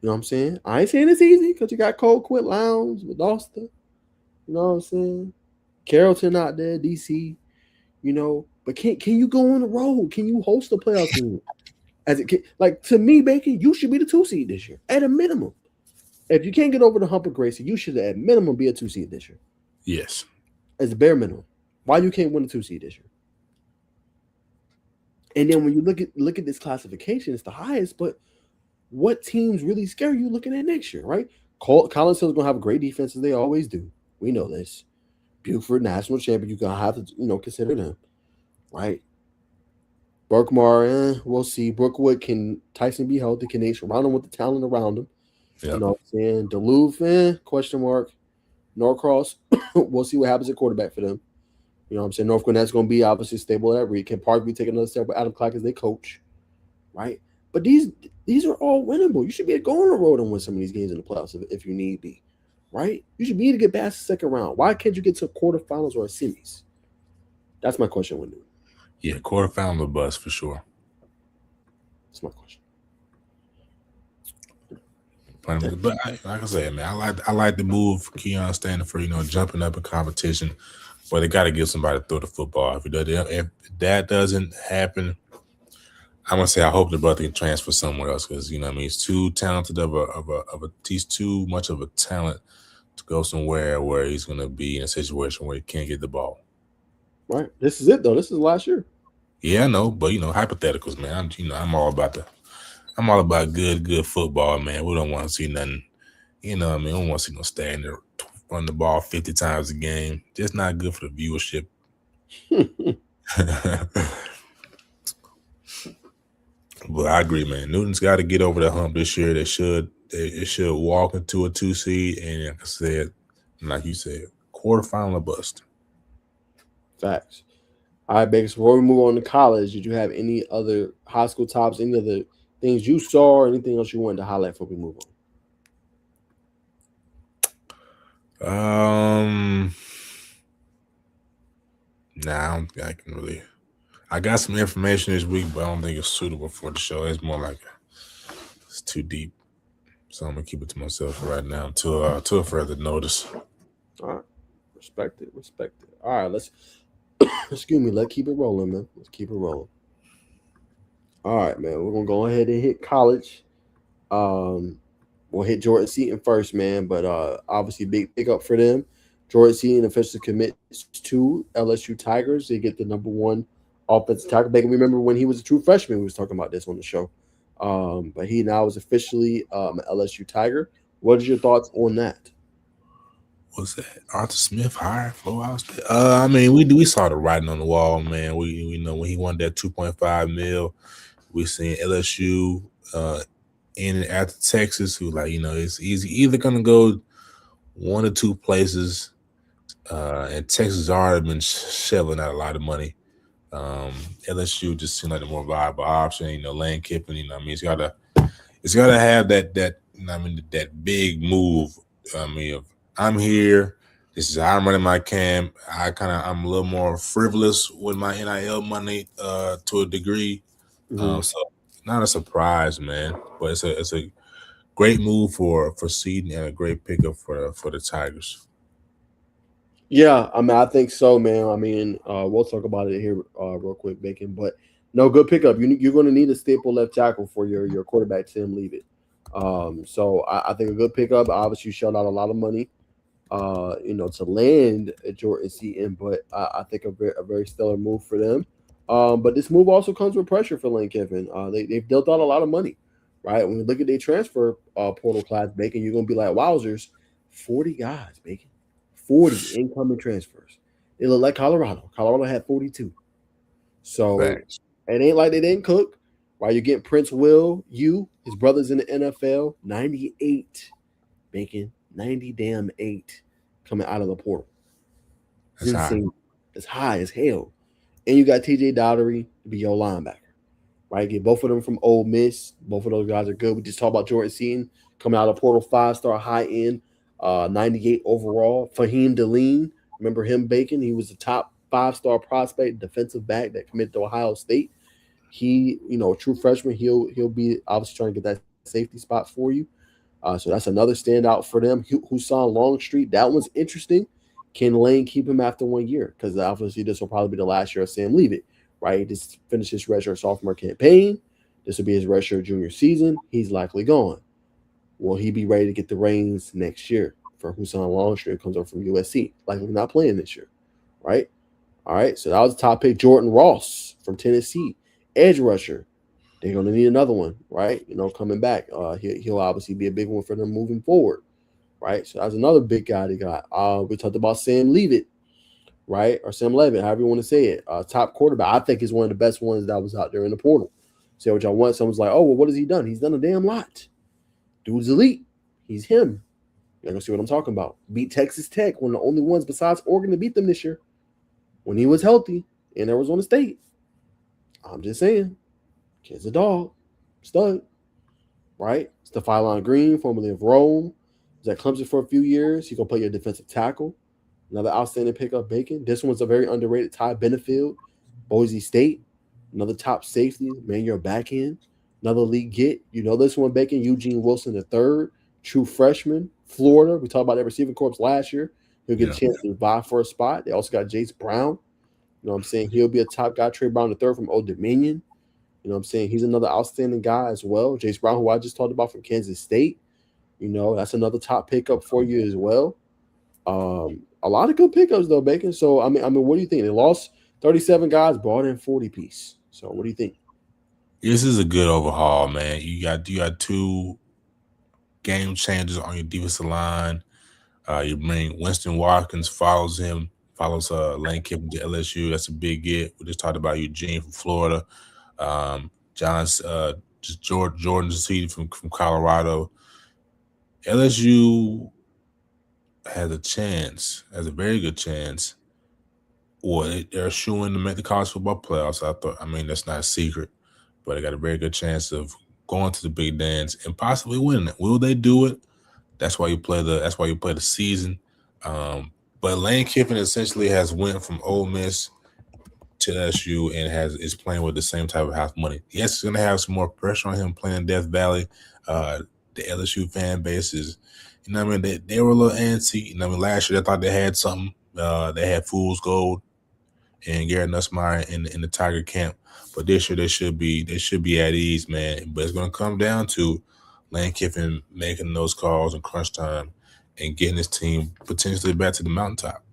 You know what I'm saying? I ain't saying it's easy because you got Colquitt, Lowndes, Valdosta. You know what I'm saying? Carrollton out there, DC. But can you go on the road? Can you host a playoff game? To me, Bacon, you should be the 2 seed this year at a minimum. If you can't get over the hump of Gracie, you should at minimum be a 2 seed this year. Yes. As a bare minimum. Why you can't win a 2 seed this year? And then when you look at this classification, it's the highest, but what teams really scare you looking at next year, right? Collins Hill's going to have a great defense as they always do. We know this. Buford, national champion, you're going to have to, consider them, right? Berkmar, we'll see. Brookwood, can Tyson be healthy? Can they surround him with the talent around him? Yep. You know what I'm saying? Duluth, question mark. Norcross, we'll see what happens at quarterback for them. You know what I'm saying? North Gwinnett's going to be obviously stable at every. Can Parkview take another step with Adam Clark as they coach, right? But these are all winnable. You should be able to go on the road and win some of these games in the playoffs if you need be, right? You should be able to get past the second round. Why can't you get to quarterfinals or a semis? That's my question with you. Yeah, quarterfinal or bust for sure. That's my question. But like I said, man, I like the move Keon Stanford, jumping up in competition. But they got to give somebody to throw the football. If that doesn't happen, I'm gonna say I hope the brother can transfer somewhere else because you know what I mean he's too talented he's too much of a talent to go somewhere where he's gonna be in a situation where he can't get the ball. Right. This is it though. This is last year. Yeah, I know, but you know, hypotheticals, man. I'm all about good football, man. We don't want to see nothing. You know what I mean? We don't want to see no stand there run the ball 50 times a game. Just not good for the viewership. But I agree, man. Newton's got to get over the hump this year. It should walk into a 2 seed, and like you said, quarterfinal or bust. Facts. All right, Baker. So before we move on to college, did you have any other high school tops, any other things you saw, or anything else you wanted to highlight before we move on? Nah, I don't think I can really. I got some information this week, but I don't think it's suitable for the show. It's more like it's too deep, so I'm gonna keep it to myself right now until further notice. All right, respect it. All right, let's excuse me. Let's keep it rolling, man. Let's keep it rolling. All right, man. We're gonna go ahead and hit college. We'll hit Jordan Seaton first, man. But obviously, big pickup for them. Jordan Seaton officially commits to LSU Tigers. They get the number 1 offensive tackle. Baker, remember when he was a true freshman? We was talking about this on the show. But he now is officially an LSU Tiger. What are your thoughts on that? What's that? Arthur Smith hired Flowhouse? I mean, we saw the writing on the wall, man. We know when he won that $2.5 million, we seen LSU in and after Texas, who it's either gonna go one or two places, and Texas already been shelling out a lot of money. LSU just seemed like the more viable option. Lane Kiffin. It's gotta have that. That big move. I'm here. This is how I'm running my camp. I'm a little more frivolous with my NIL money to a degree. So not a surprise, man. But it's a great move for Seaton and a great pickup for the Tigers. Yeah, I think so, man. We'll talk about it here real quick, Bacon. But no, good pickup. You're going to need a staple left tackle for your quarterback, Tim Leavitt. So I think a good pickup. Obviously, you shelled out a lot of money, to land at Jordan Seaton. But I think a very stellar move for them. But this move also comes with pressure for Lane Kiffin. They've dealt out a lot of money, right? When you look at their transfer portal class, Bacon, you're going to be like, wowzers, 40 guys, Bacon. 40 incoming transfers. They look like Colorado. Colorado had 42. So Thanks. It ain't like they didn't cook. Right? You're getting Prince Will, his brother's in the NFL, 98, Bacon, 90-8 coming out of the portal. That's high. It's high as hell. And you got TJ Dowdery to be your linebacker. Right? Get both of them from Ole Miss. Both of those guys are good. We just talked about Jordan Seaton coming out of the portal, 5-star high end. 98 overall. Fahim Deline, remember him, Bacon? He was a top 5-star prospect, defensive back that committed to Ohio State. He, a true freshman. He'll be obviously trying to get that safety spot for you. So that's another standout for them. Husan Longstreet, that one's interesting. Can Lane keep him after 1 year? Because obviously this will probably be the last year of Sam Leavitt, right? He just finished his redshirt sophomore campaign. This will be his redshirt junior season. He's likely gone. Will he be ready to get the reins next year for Husan Longstreet? Comes over from USC. Likely not playing this year, right? All right, so that was the top pick. Jordan Ross from Tennessee, edge rusher. They're going to need another one, right? Coming back. He'll obviously be a big one for them moving forward, right? So that's another big guy they got. We talked about Sam Leavitt, right? Or Sam Leavitt, however you want to say it. Top quarterback. I think is one of the best ones that was out there in the portal. Say what y'all want. Someone's like, oh, well, what has he done? He's done a damn lot. Dude's elite. He's him. You're going to see what I'm talking about. Beat Texas Tech, one of the only ones besides Oregon to beat them this year when he was healthy in Arizona State. I'm just saying. Kid's a dog. Stud. Right? Stephylon Green, formerly of Rome. Was at Clemson for a few years. He's going to play your defensive tackle. Another outstanding pickup, Bacon. This one's a very underrated Ty Benefield. Boise State. Another top safety. Man, your back end. Another league get. This one, Bacon. Eugene Wilson III. True freshman. Florida. We talked about that receiving corps last year. He'll get a chance to vie for a spot. They also got Jace Brown. You know what I'm saying? He'll be a top guy. Trey Brown III from Old Dominion. You know what I'm saying? He's another outstanding guy as well. Jace Brown, who I just talked about from Kansas State. You know, that's another top pickup for you as well. A lot of good pickups though, Bacon. So I mean, what do you think? They lost 37 guys, brought in 40 piece. So what do you think? This is a good overhaul, man. You got 2 game changers on your defensive line. You bring Winston Watkins, follows Lane Kiffin to LSU. That's a big get. We just talked about Eugene from Florida. Jordan Seaton from Colorado. LSU has a very good chance. Well, they're shooing to make the college football playoffs. That's not a secret, but they got a very good chance of going to the big dance and possibly winning it. Will they do it? That's why you play the season. But Lane Kiffin essentially has went from Ole Miss to LSU and is playing with the same type of house money. Yes, it's going to have some more pressure on him playing in Death Valley. The LSU fan base is, they were a little antsy. Last year they thought they had something. They had Fool's Gold and Garrett Nussmeier in the Tiger camp. But this year they should be at ease, man. But it's going to come down to Lane Kiffin making those calls in crunch time and getting his team potentially back to the mountaintop.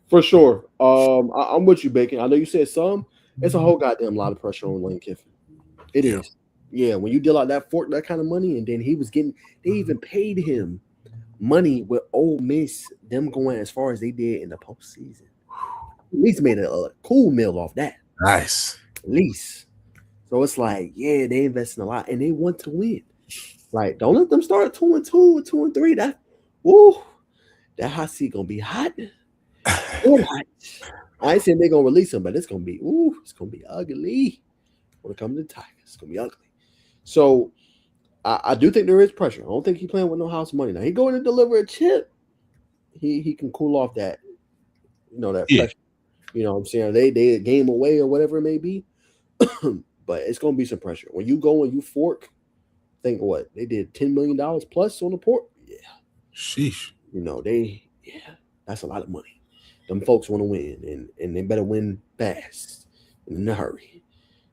For sure. I'm with you, Bacon. I know you said some. It's a whole goddamn lot of pressure on Lane Kiffin. It is. Yeah, when you deal out that kind of money, and then they even paid him money with Ole Miss, them going as far as they did in the postseason. At least made a cool meal off that. Nice. At least. So it's like, yeah, they investing a lot, and they want to win. Like, don't let them start at 2-2 or 2-3. That hot seat gonna be hot. Hot. I ain't saying they're gonna release him, but it's gonna be ugly. When it comes to the Tigers, it's gonna be ugly. So I do think there is pressure. I don't think he's playing with no house money. Now he going to deliver a chip. He can cool off that, that pressure. You know what I'm saying? They game away or whatever it may be. But it's gonna be some pressure. When you go and you fork, think what? They did $10 million plus on the port. Yeah. Sheesh. That's a lot of money. Them folks want to win, and they better win fast and in a hurry.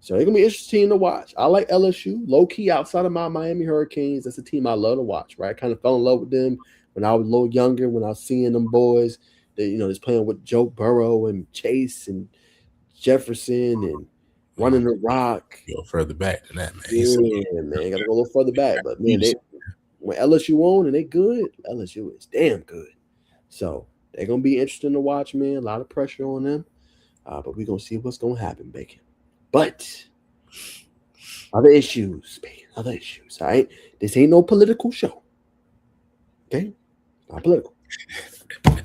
So they're gonna be interesting to watch. I like LSU, low key outside of my Miami Hurricanes. That's a team I love to watch. Right, I kind of fell in love with them when I was a little younger. When I was seeing them boys, just playing with Joe Burrow and Chase and Jefferson and running the rock. Go further back than that, man. Yeah, man, gotta go a little further back. But man, when LSU on and they good, LSU is damn good. So they're gonna be interesting to watch, man. A lot of pressure on them, but we're gonna see what's gonna happen, Bacon. But other issues, all right? This ain't no political show. Okay? Not political. It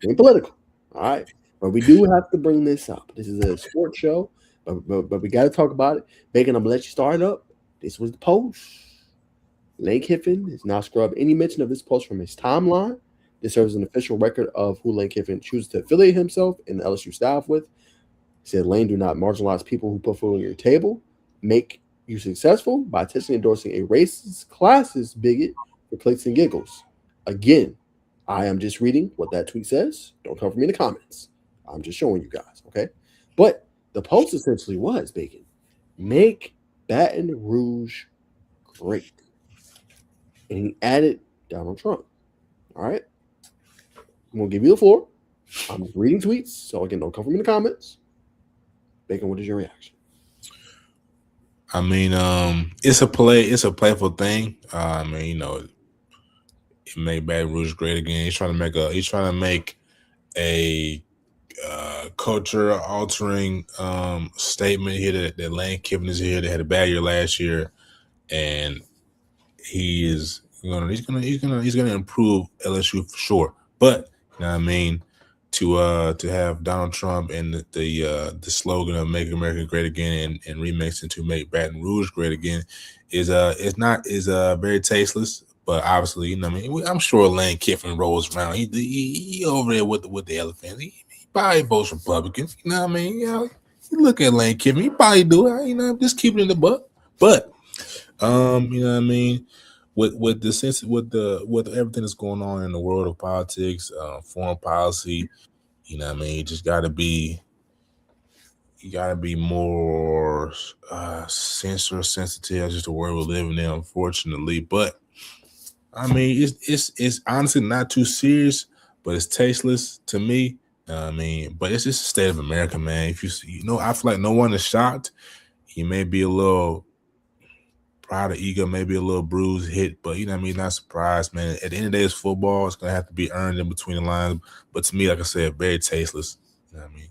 ain't political. All right. But we do have to bring this up. This is a sports show, but we got to talk about it. Bacon, I'm going to let you start up. This was the post. Lane Kiffin has now scrubbed any mention of this post from his timeline. This serves as an official record of who Lane Kiffin chooses to affiliate himself and the LSU staff with. He said, Lane, do not marginalize people who put food on your table. Make you successful by intentionally endorsing a racist, classist bigot for clicks and giggles. Again, I am just reading what that tweet says. Don't come for me in the comments. I'm just showing you guys, okay? But the post essentially was, Bacon, make Baton Rouge great. And he added Donald Trump. All right? I'm going to give you the floor. I'm reading tweets, so again, don't come for me in the comments. Bacon, what is your reaction? I mean, it's a playful thing. It made Baton Rouge great again. He's trying to make a culture altering statement here that Lane Kiffin is here. They had a bad year last year, and he's gonna improve LSU for sure. But to have Donald Trump and the slogan of "Make America Great Again" and remix into "Make Baton Rouge Great Again" is very tasteless. But obviously, I'm sure Lane Kiffin rolls around. He over there with the elephants. He probably votes Republican. You look at Lane Kiffin. He probably do it. Just keep it in the buck. But with the sense with everything that's going on in the world of politics, foreign policy, you just got to be, you gotta be more sensitive. That's just the world we're living in, unfortunately. But I mean, it's honestly not too serious, but it's tasteless to me. I mean, but it's just the state of America, man. If I feel like no one is shocked. He may be a little pride of ego, maybe a little bruised, hit, but you know what I mean, not surprised, man. At the end of the day, it's football. It's gonna have to be earned in between the lines. But to me, like I said, very tasteless. You know what I mean?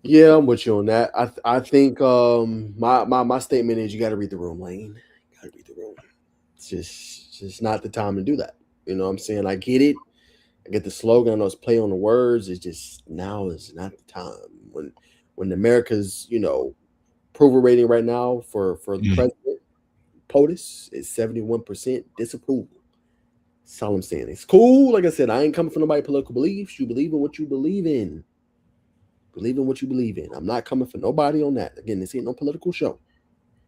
Yeah, I'm with you on that. I think my statement is you got to read the room, Lane. You got to read the room. It's just not the time to do that. You know what I'm saying? I get it. I get the slogan. I know it's play on the words. It's just now is not the time when America's approval rating right now for the president, POTUS, is 71% disapproval. That's all I'm saying. It's cool. Like I said, I ain't coming from nobody's political beliefs. You believe in what you believe in. Believe in what you believe in. I'm not coming for nobody on that. Again, this ain't no political show.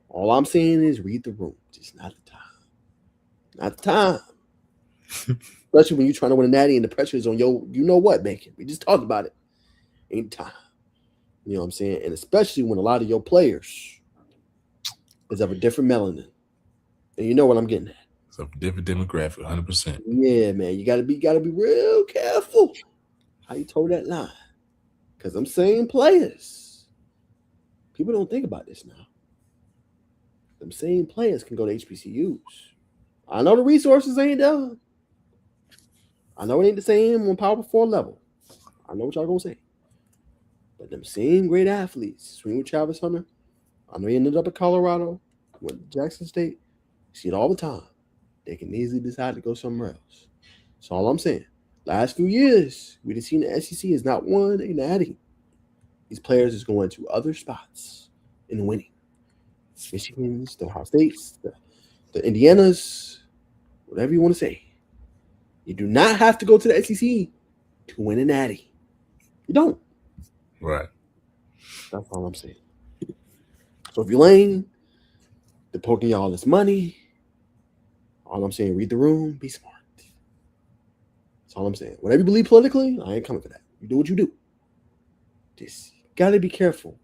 All I'm saying is read the room. Just not the time. Not the time. Especially when you're trying to win a natty and the pressure is on your, you know what, Bacon. We just talked about it. Ain't time. You know what I'm saying? And especially when a lot of your players is of a different melanin. And you know what I'm getting at. It's a different demographic, 100%. Yeah, man. You gotta be real careful how you told that line. Because I'm saying players. People don't think about this now. Them same players can go to HBCUs. I know the resources ain't done. I know it ain't the same on Power 4 level. I know what y'all gonna say. But them same great athletes, swing with Travis Hunter, I know he ended up at Colorado, went to Jackson State. You see it all the time. They can easily decide to go somewhere else. That's all I'm saying. Last few years, we've seen the SEC is not won a natty. These players is going to other spots and winning. Michigans, the Ohio States, the Indianas, whatever you want to say. You do not have to go to the SEC to win a natty. You don't. Right. That's all I'm saying. So if you're lame, they're poking y'all this money. All I'm saying, read the room, be smart. That's all I'm saying. Whatever you believe politically, I ain't coming for that. You do what you do. Just gotta be careful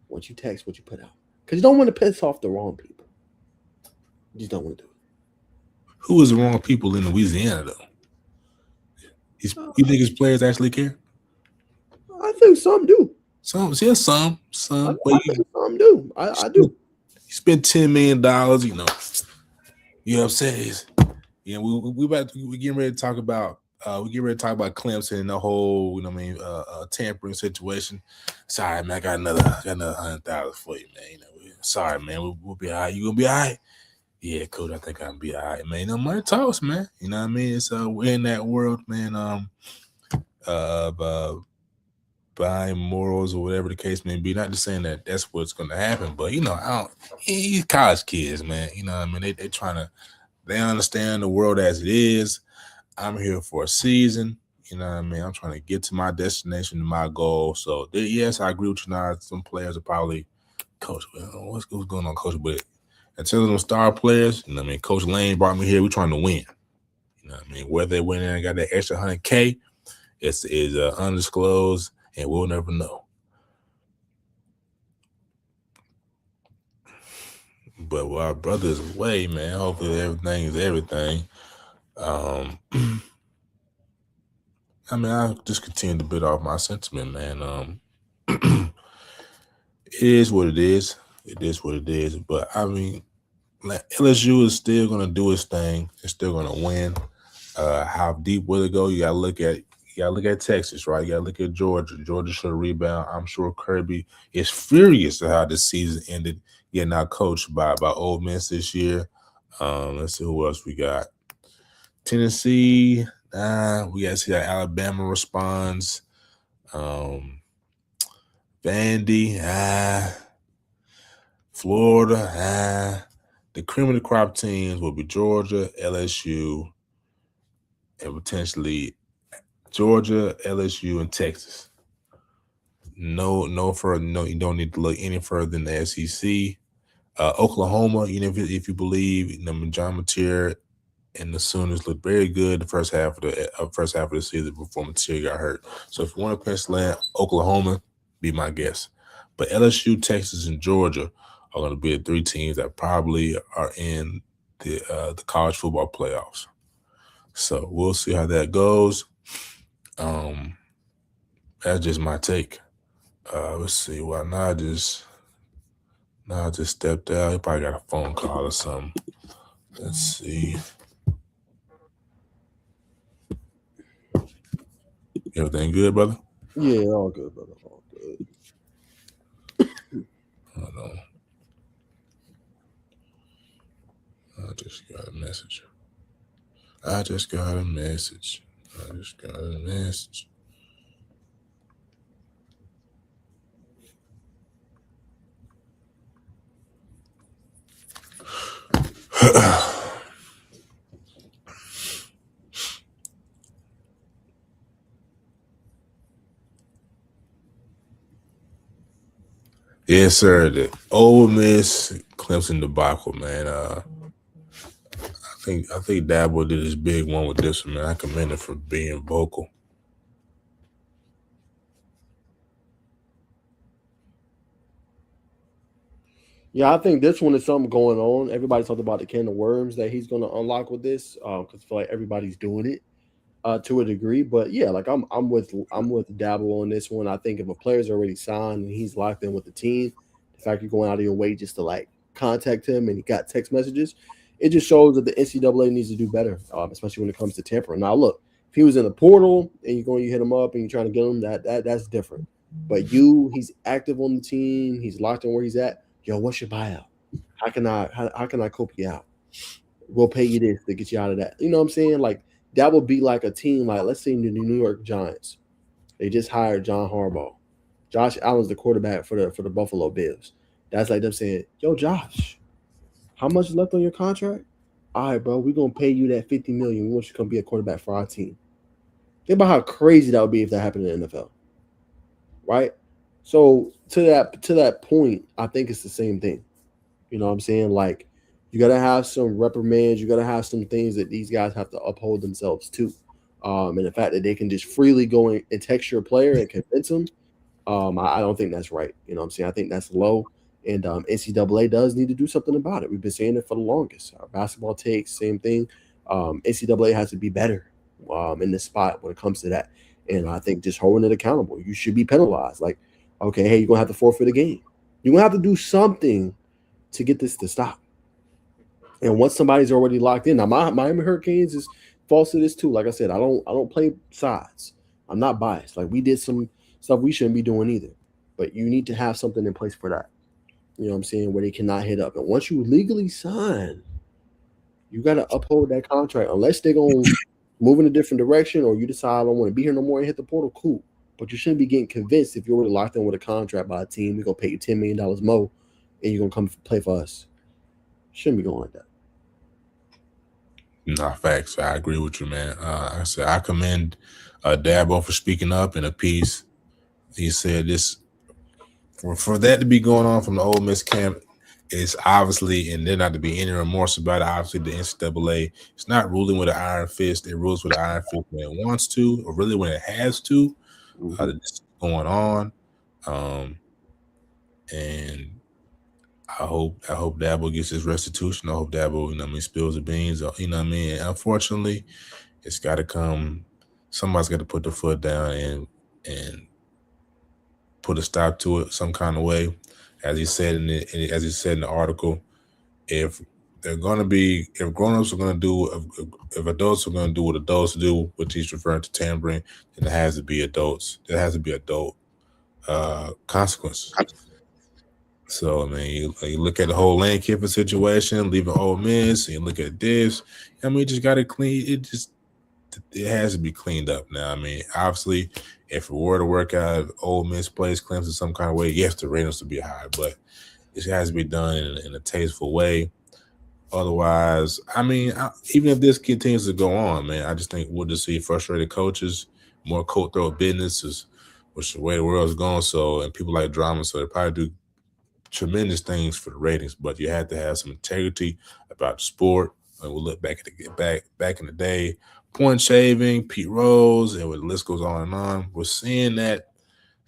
once you text what you put out. Because you don't want to piss off the wrong people. You just don't want to do it. Who is the wrong people in Louisiana, though? You think his players actually care? I think some do. Some. I think some do. I do. You spent $10 million, you know what I'm saying? Yeah, we getting ready to talk about Clemson and the whole, tampering situation. Sorry, man, I got another $100,000 for you, man. Sorry, man, we'll be all right. You gonna be all right? Yeah, coach, I think I'm gonna be all right, man. Money talks, man. You know what I mean? It's we're in that world, man. Buying morals or whatever the case may be. Not just saying that that's what's gonna happen, but these college kids, man. You know what I mean? They understand the world as it is. I'm here for a season. You know what I mean? I'm trying to get to my destination, to my goal. So yes, I agree with you now. Some players are probably, coach, what's going on, coach? But in terms of them star players, you know what I mean? Coach Lane brought me here. We're trying to win. You know what I mean? Whether they win and got that extra $100K, it's undisclosed, and we'll never know. But while our brother's away, man, hopefully everything is everything. I mean, I'll just continue to bit off my sentiment, man. It is what it is. It is what it is. But I mean, LSU is still gonna do its thing. It's still gonna win. How deep will it go? You gotta look at Texas, right? You gotta look at Georgia. Georgia should rebound. I'm sure Kirby is furious at how this season ended, getting out coached by Ole Miss this year. Let's see who else we got. Tennessee. We got to see how Alabama responds. Vandy. Florida. The cream of the crop teams will be Georgia, LSU, and potentially Georgia, LSU, and Texas. No further. No, you don't need to look any further than the SEC. Oklahoma, if you believe, John Mateer and the Sooners looked very good the first half of the season before Mateer got hurt. So if you want to pencil in Oklahoma, be my guess. But LSU, Texas, and Georgia are going to be the 3 teams that probably are in the college football playoffs. So we'll see how that goes. That's just my take. Let's see. Well, Najeh just stepped out. He probably got a phone call or something. Let's see. Everything good, brother? Yeah, all good, brother. All good. Hold on. I just got a message. Yes, sir. The Ole Miss Clemson debacle, man. I think Dabo did his big one with this one, man. I commend him for being vocal. Yeah, I think this one is something going on. Everybody talked about the can of worms that he's going to unlock with this, because I feel like everybody's doing it to a degree. But yeah, like I'm with Dabo on this one. I think if a player's already signed and he's locked in with the team, the fact you're going out of your way just to like contact him and he got text messages, it just shows that the NCAA needs to do better, especially when it comes to tampering. Now, look, if he was in the portal and you hit him up and you're trying to get him, that's different. But he's active on the team. He's locked in where he's at. Yo, what's your buyout? How can I cope you out? We'll pay you this to get you out of that. You know what I'm saying? Like that would be like a team like, let's say the New York Giants. They just hired John Harbaugh. Josh Allen's the quarterback for the Buffalo Bills. That's like them saying, yo, Josh, how much is left on your contract? All right, bro, we're gonna pay you that $50 million. We want you to come be a quarterback for our team. Think about how crazy that would be if that happened in the NFL. Right? So to that point, I think it's the same thing. You know what I'm saying? Like you got to have some reprimands. You got to have some things that these guys have to uphold themselves to. And the fact that they can just freely go and text your player and convince them, I don't think that's right. You know what I'm saying? I think that's low. And NCAA does need to do something about it. We've been saying it for the longest. Our basketball takes, same thing. NCAA has to be better in this spot when it comes to that. And I think just holding it accountable. You should be penalized. Like, okay, hey, you're going to have to forfeit a game. You're going to have to do something to get this to stop. And once somebody's already locked in, now Miami Hurricanes is false to this too. Like I said, I don't play sides. I'm not biased. Like we did some stuff we shouldn't be doing either. But you need to have something in place for that. You know what I'm saying? Where they cannot hit up. And once you legally sign, you got to uphold that contract. Unless they're going to move in a different direction or you decide I don't want to be here no more and hit the portal, cool. But you shouldn't be getting convinced if you're already locked in with a contract by a team, we're going to pay you $10 million more and you're going to come play for us. Shouldn't be going like that. Nah, facts. I agree with you, man. I said I commend Dabo for speaking up in a piece. He said this for that to be going on from the Ole Miss camp is obviously, and there not to be any remorse about it. Obviously, the NCAA it's not ruling with an iron fist. It rules with an iron fist when it wants to, or really when it has to. This is going on, and I hope Dabo gets his restitution. I hope Dabo, spills the beans. And unfortunately, it's got to come. Somebody's got to put the foot down and put a stop to it some kind of way. As he said in the article, if grown-ups are going to do, if adults are going to do what adults do, which he's referring to tampering, then there has to be adults. There has to be adult consequences. So, you look at the whole Lane Kiffin situation, leaving Ole Miss, and you look at this. Just got to clean. It has to be cleaned up now. Obviously, if it were to work out, Ole Miss plays Clemson some kind of way, yes, the ratings would be high, but it has to be done in a tasteful way. Otherwise, even if this continues to go on, man, I just think we'll just see frustrated coaches, more cutthroat businesses, which is the way the world's going. So, and people like drama, so they probably do tremendous things for the ratings, but you have to have some integrity about the sport. And we'll look back in the day, point shaving, Pete Rose, and the list goes on and on. We're seeing that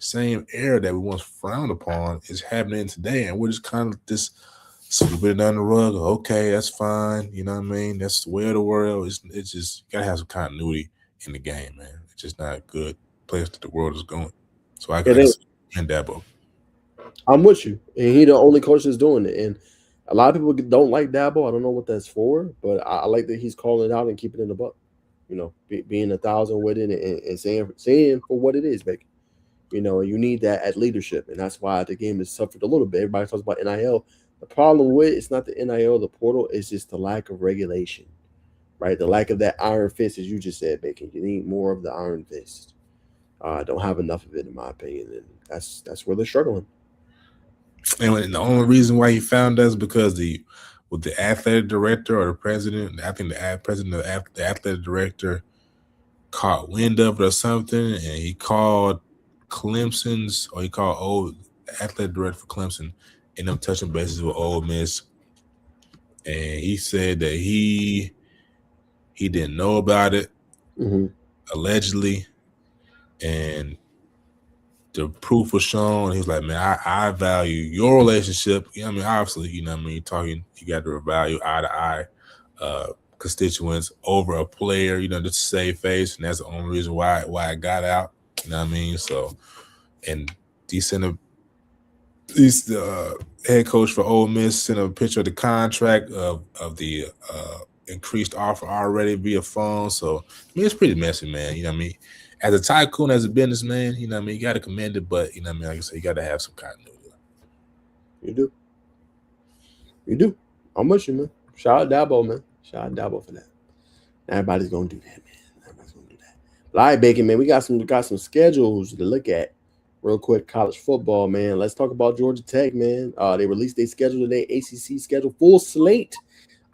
same era that we once frowned upon is happening today, and we're just kind of just sweeping it under the rug. Okay, that's fine. You know what I mean? That's the way of the world. It's just you gotta have some continuity in the game, man. It's just not a good place that the world is going. So I can see Dabo. I'm with you, and he the only coach that's doing it. And a lot of people don't like Dabo. I don't know what that's for, but I like that he's calling it out and keeping it in the buck. You know, being 1,000 with it and saying for what it is, Bacon. You know, you need that at leadership, and that's why the game has suffered a little bit. Everybody talks about NIL. The problem with it's not the NIL, the portal, it's just the lack of regulation, right? The lack of that iron fist, as you just said, Bacon. You need more of the iron fist. Don't have enough of it, in my opinion, and that's where they're struggling. And the only reason why he found us because with the athletic director or the president, I think the president of the athletic director caught wind of it or something, and he called old athletic director for Clemson, and them touching bases with Ole Miss, and he said that he didn't know about it, allegedly, and the proof was shown. He was like, man, I value your relationship. You know what I mean? Obviously, you know what I mean? You got to value eye-to-eye constituents over a player, you know, just to save face. And that's the only reason why it got out. You know what I mean? So, and the head coach for Ole Miss sent a picture of the contract of the increased offer already via phone. So, I mean, it's pretty messy, man. You know what I mean? As a tycoon, as a businessman, you know what I mean, you got to commend it, but, you know what I mean, like I said, you got to have some continuity. You do. I'm with you, man. Shout out Dabo, man. Shout out Dabo for that. Everybody's going to do that, man. Everybody's going to do that. But all right, Bacon, man, we got some schedules to look at real quick. College football, man. Let's talk about Georgia Tech, man. They released their schedule today, ACC schedule, full slate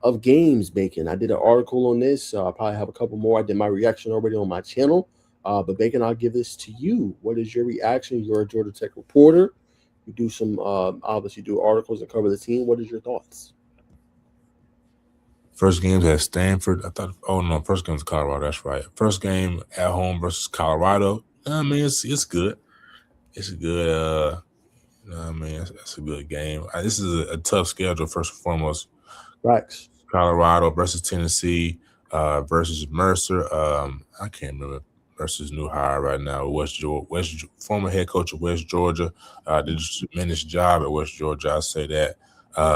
of games, Bacon. I did an article on this. I'll probably have a couple more. I did my reaction already on my channel. But Bacon, I'll give this to you. What is your reaction? You're a Georgia Tech reporter. You do some obviously do articles and cover the team. What is your thoughts? First game's at Stanford. First game's Colorado. That's right. First game at home versus Colorado. I mean, it's good. It's a good. You know what I mean, that's a good game. This is a tough schedule. First and foremost, right. Colorado versus Tennessee versus Mercer. I can't remember versus new hire right now. Former head coach of West Georgia. Did a tremendous job at West Georgia. I say that.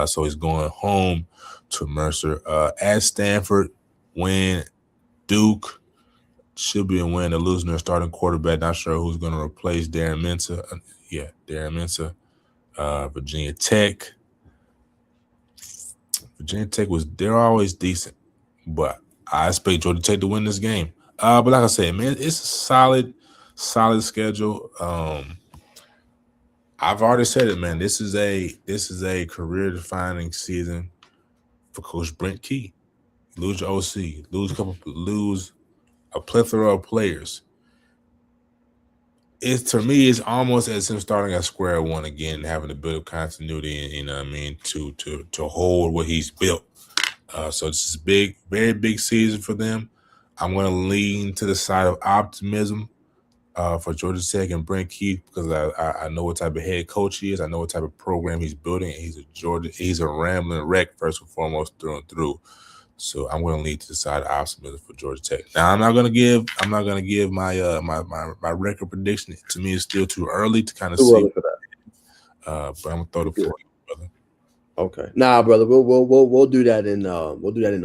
So he's going home to Mercer. At Stanford, win. Duke should be a win. They're losing their starting quarterback. Not sure who's going to replace Darren Mensah. Darren Mensah. Virginia Tech. They're always decent, but I expect Georgia Tech to win this game. But like I said, man, it's a solid schedule. I've already said it, man. This is a career-defining season for Coach Brent Key. Lose your OC, lose a plethora of players. To me, it's almost as him starting at square one again, having to build continuity, and you know what I mean, to hold what he's built. So this is a very big season for them. I'm going to lean to the side of optimism for Georgia Tech and Brent Keith because I know what type of head coach he is. I know what type of program he's building. He's a rambling wreck first and foremost through and through. So I'm going to lean to the side of optimism for Georgia Tech. Now I'm not going to give my my record prediction. To me, it's still too early to kind of see. For that. But I'm gonna throw the floor, brother. Okay, brother, we'll do that in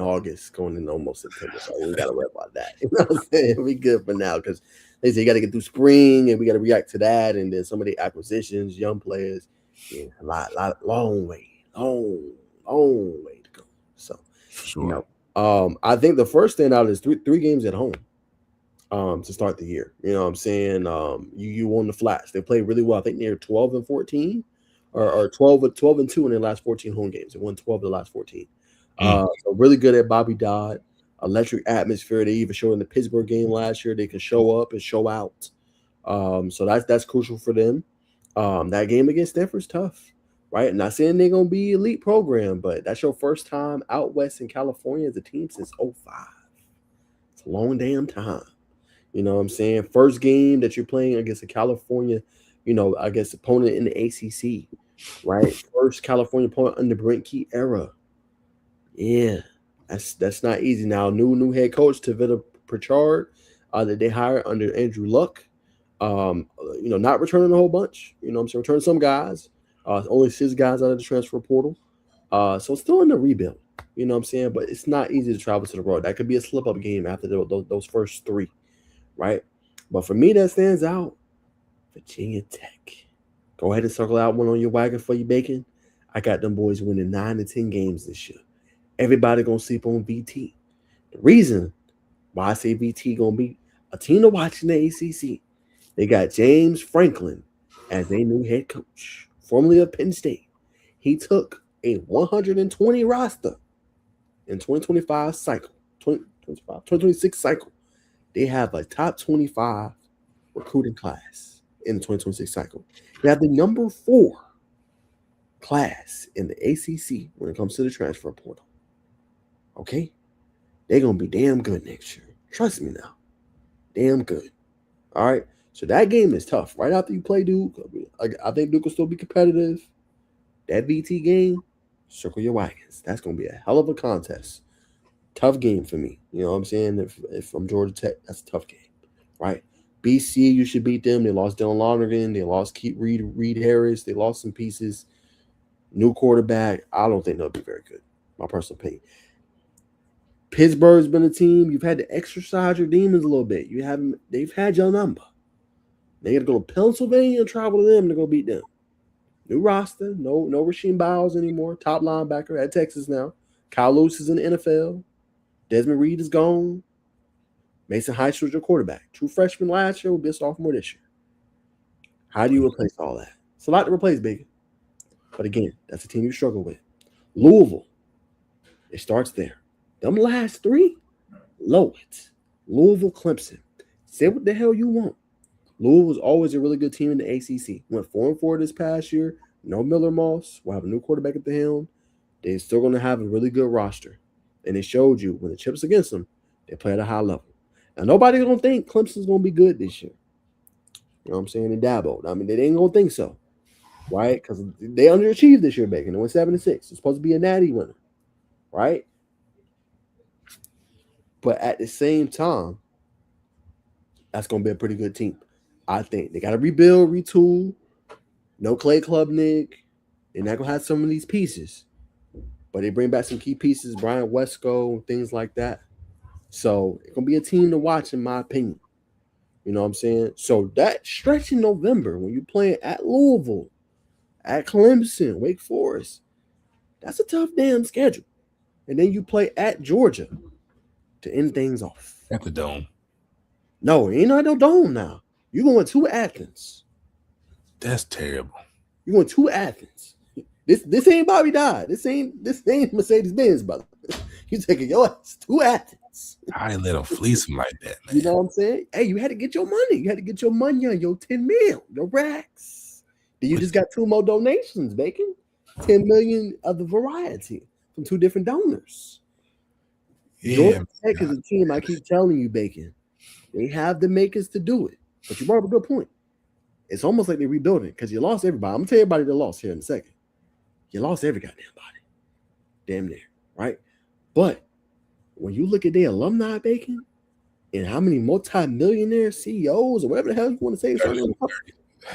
August, going in almost September. So we gotta worry about that. You know what I'm saying? We good for now because they say you got to get through spring and we got to react to that, and then some of the acquisitions, young players, long way to go. So, sure. I think the first thing out is three games at home. To start the year, you know what I'm saying? You won the Flash. They played really well. I think they're 12-14 or 12-2 in their last 14 home games. They won 12 of the last 14. So really good at Bobby Dodd. Electric atmosphere. They even showed in the Pittsburgh game last year. They can show up and show out. So that's crucial for them. That game against Stanford's tough, right? I'm not saying they're gonna be elite program, but that's your first time out west in California as a team since 2005. It's a long damn time. You know what I'm saying? First game that you're playing against a California, I guess opponent in the ACC, right? First California opponent under Brent Key era. Yeah, that's not easy. Now, new head coach Tavita Pritchard that they hired under Andrew Luck. Not returning a whole bunch. I'm saying returning some guys. Only 6 guys out of the transfer portal. So it's still in the rebuild. I'm saying? But it's not easy to travel to the road. That could be a slip-up game after those first 3, right? But for me, that stands out. Virginia Tech. Go ahead and circle out one on your wagon for you, Bacon. I got them boys winning 9 to 10 games this year. Everybody going to sleep on VT. The reason why I say VT going to be a team to watch in the ACC, they got James Franklin as their new head coach, formerly of Penn State. He took a 120 roster in 2025 cycle, 2026 cycle. They have a top 25 recruiting class in the 2026 cycle. They have the number 4 class in the ACC when it comes to the transfer portal. Okay? They're going to be damn good next year. Trust me now. Damn good. All right? So that game is tough. Right after you play Duke, I think Duke will still be competitive. That VT game, circle your wagons. That's going to be a hell of a contest. Tough game for me. You know what I'm saying? If I'm Georgia Tech, that's a tough game. Right? BC, you should beat them. They lost Dylan Lonergan. They lost Reed Harris. They lost some pieces. New quarterback. I don't think they'll be very good. My personal opinion. Pittsburgh's been a team. You've had to exercise your demons a little bit. They've had your number. They got to go to Pennsylvania and travel to them to go beat them. New roster. No Rasheem Biles anymore. Top linebacker at Texas now. Kyle Lewis is in the NFL. Desmond Reed is gone. Mason Heisler's your quarterback. True freshman last year will be a sophomore this year. How do you replace all that? It's a lot to replace, baby. But again, that's a team you struggle with. Louisville. It starts there. Them last 3, low it. Louisville, Clemson. Say what the hell you want. Louisville was always a really good team in the ACC. Went 4-4 this past year. No Miller Moss. We'll have a new quarterback at the helm. They're still going to have a really good roster. And it showed you when the chips against them, they play at a high level. Now, nobody's going to think Clemson's going to be good this year. You know what I'm saying? In Dabo. I mean, they ain't going to think so. Right? Because they underachieved this year, Bacon. They went 7-6. It's supposed to be a natty winner. Right? But at the same time, that's going to be a pretty good team. I think they got to rebuild, retool. No Clay Klubnik. They're not going to have some of these pieces. But they bring back some key pieces, Brian Wesco, things like that. So it's going to be a team to watch, in my opinion. You know what I'm saying? So that stretch in November, when you're playing at Louisville, at Clemson, Wake Forest, that's a tough damn schedule. And then you play at Georgia to end things off. At the Dome. No, ain't no Dome now. You're going to Athens. That's terrible. You're going to Athens. This ain't Bobby Dodd. This ain't Mercedes-Benz, brother. You taking your ass to Athens. I ain't let them fleece him like that, man. You know what I'm saying? Hey, you had to get your money. You had to get your money on your 10 mil, your racks. Then you just got 2 more donations, Bacon. 10 million of the variety from 2 different donors. Yeah, Georgia Tech is a team, I keep telling you, Bacon. They have the makers to do it. But you brought up a good point. It's almost like they're rebuilding because you lost everybody. I'm going to tell everybody they lost here in a second. You lost every goddamn body. Damn near, right? But when you look at their alumni, Bacon, and how many multi-millionaire CEOs or whatever the hell you want to say,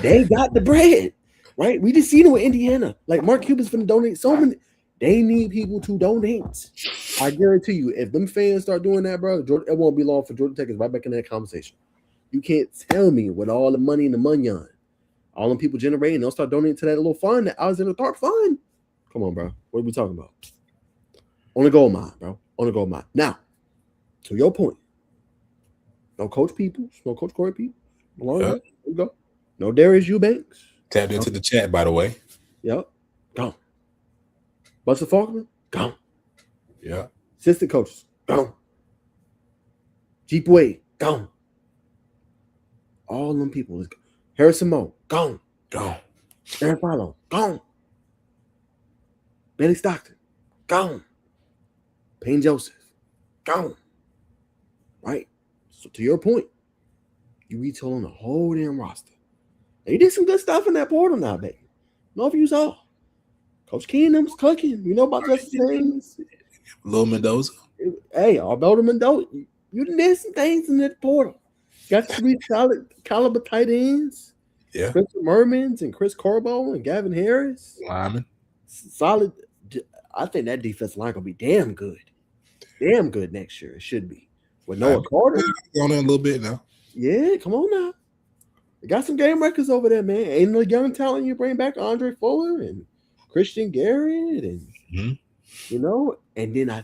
they got the bread, right? We just seen it with Indiana. Like Mark Cuban's finna donate so many. They need people to donate. I guarantee you, if them fans start doing that, bro, it won't be long for Georgia Tech is right back in that conversation. You can't tell me with all the money in the munyon, all them people generating, they'll start donating to that little fund, that Alexander Tharp fund. Come on, bro. What are we talking about? On the gold mine, bro. On the gold mine. Now, to your point, no Coach Peoples, no Coach Corey Peoples. There you go. No Darius Eubanks. Tapped into the chat, by the way. Yep. Gone. Buster Faulkner. Gone. Yeah. Assistant coaches. Gone. Jeep Wade. Gone. All them people is gone. Harrison Moe. Gone. Gone. Aaron Follow. Gone. Benny Stockton. Gone. Payne Joseph. Gone. Right? So to your point, you retooling the whole damn roster. They did some good stuff in that portal now, baby. No, if you saw Coach Keenum's cooking. You know about Justice Haynes. Lil Mendoza. Hey, Alberto Mendoza, you did some things in that portal. Got 3 solid caliber tight ends. Yeah. Chris Mermans and Chris Corbo and Gavin Harris. Lyman. Solid. I think that defensive line gonna be damn good. Damn good next year. It should be. With Noah Carter. On there a little bit now. Yeah, come on now. They got some game records over there, man. Ain't no young talent you bring back Andre Fuller and Christian Garrett and you know, and then I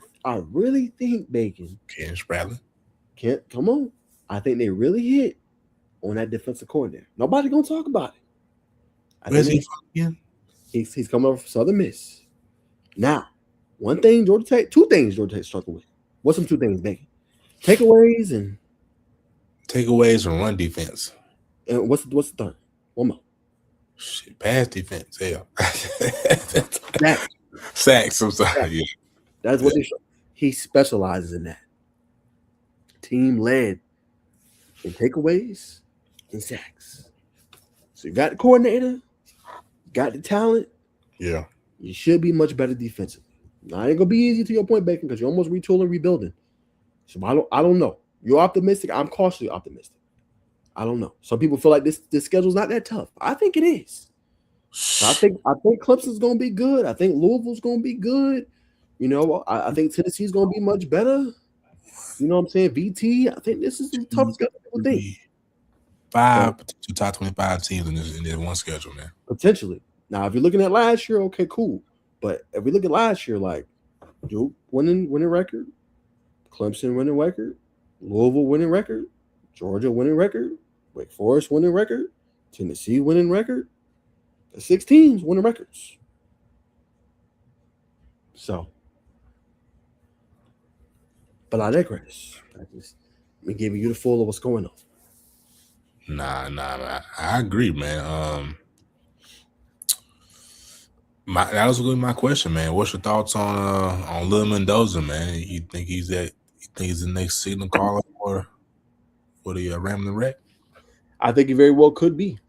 really think Bacon Ken Spradlin. can't come on. I think they really hit on that defensive coordinator. Nobody gonna talk about it. Where's he from again? He's coming over from Southern Miss. Now, two things Georgia Tech struggle with. What's some 2 things, Bacon? Takeaways and run defense. And what's the third? One more. Shit, pass defense. Yeah. Sacks. Sacks. I'm sorry. Yeah. That's what he specializes in that. Team led in takeaways and sacks. So you got the coordinator, got the talent. Yeah. You should be much better defensively. Now, it ain't gonna be easy to your point, Bacon, because you're almost retooling, rebuilding. So I don't know. You're optimistic. I'm cautiously optimistic. I don't know. Some people feel like this schedule's not that tough. I think it is. So I think Clemson's gonna be good. I think Louisville's gonna be good. You know, I think Tennessee's gonna be much better. You know what I'm saying? VT. I think this is the toughest schedule people think. 5 to top 25 teams in this one schedule, man. Potentially. Now, if you're looking at last year, okay, cool. But if we look at last year, like Duke winning record, Clemson winning record, Louisville winning record, Georgia winning record, Wake Forest winning record, Tennessee winning record, the 6 teams winning records. So, but I digress. Let me give you the full of what's going on. Nah, I agree, man. That was really my question, man. What's your thoughts on Lil Mendoza, man? You think he's the next Seaton caller for the Ramblin' Wreck? I think he very well could be.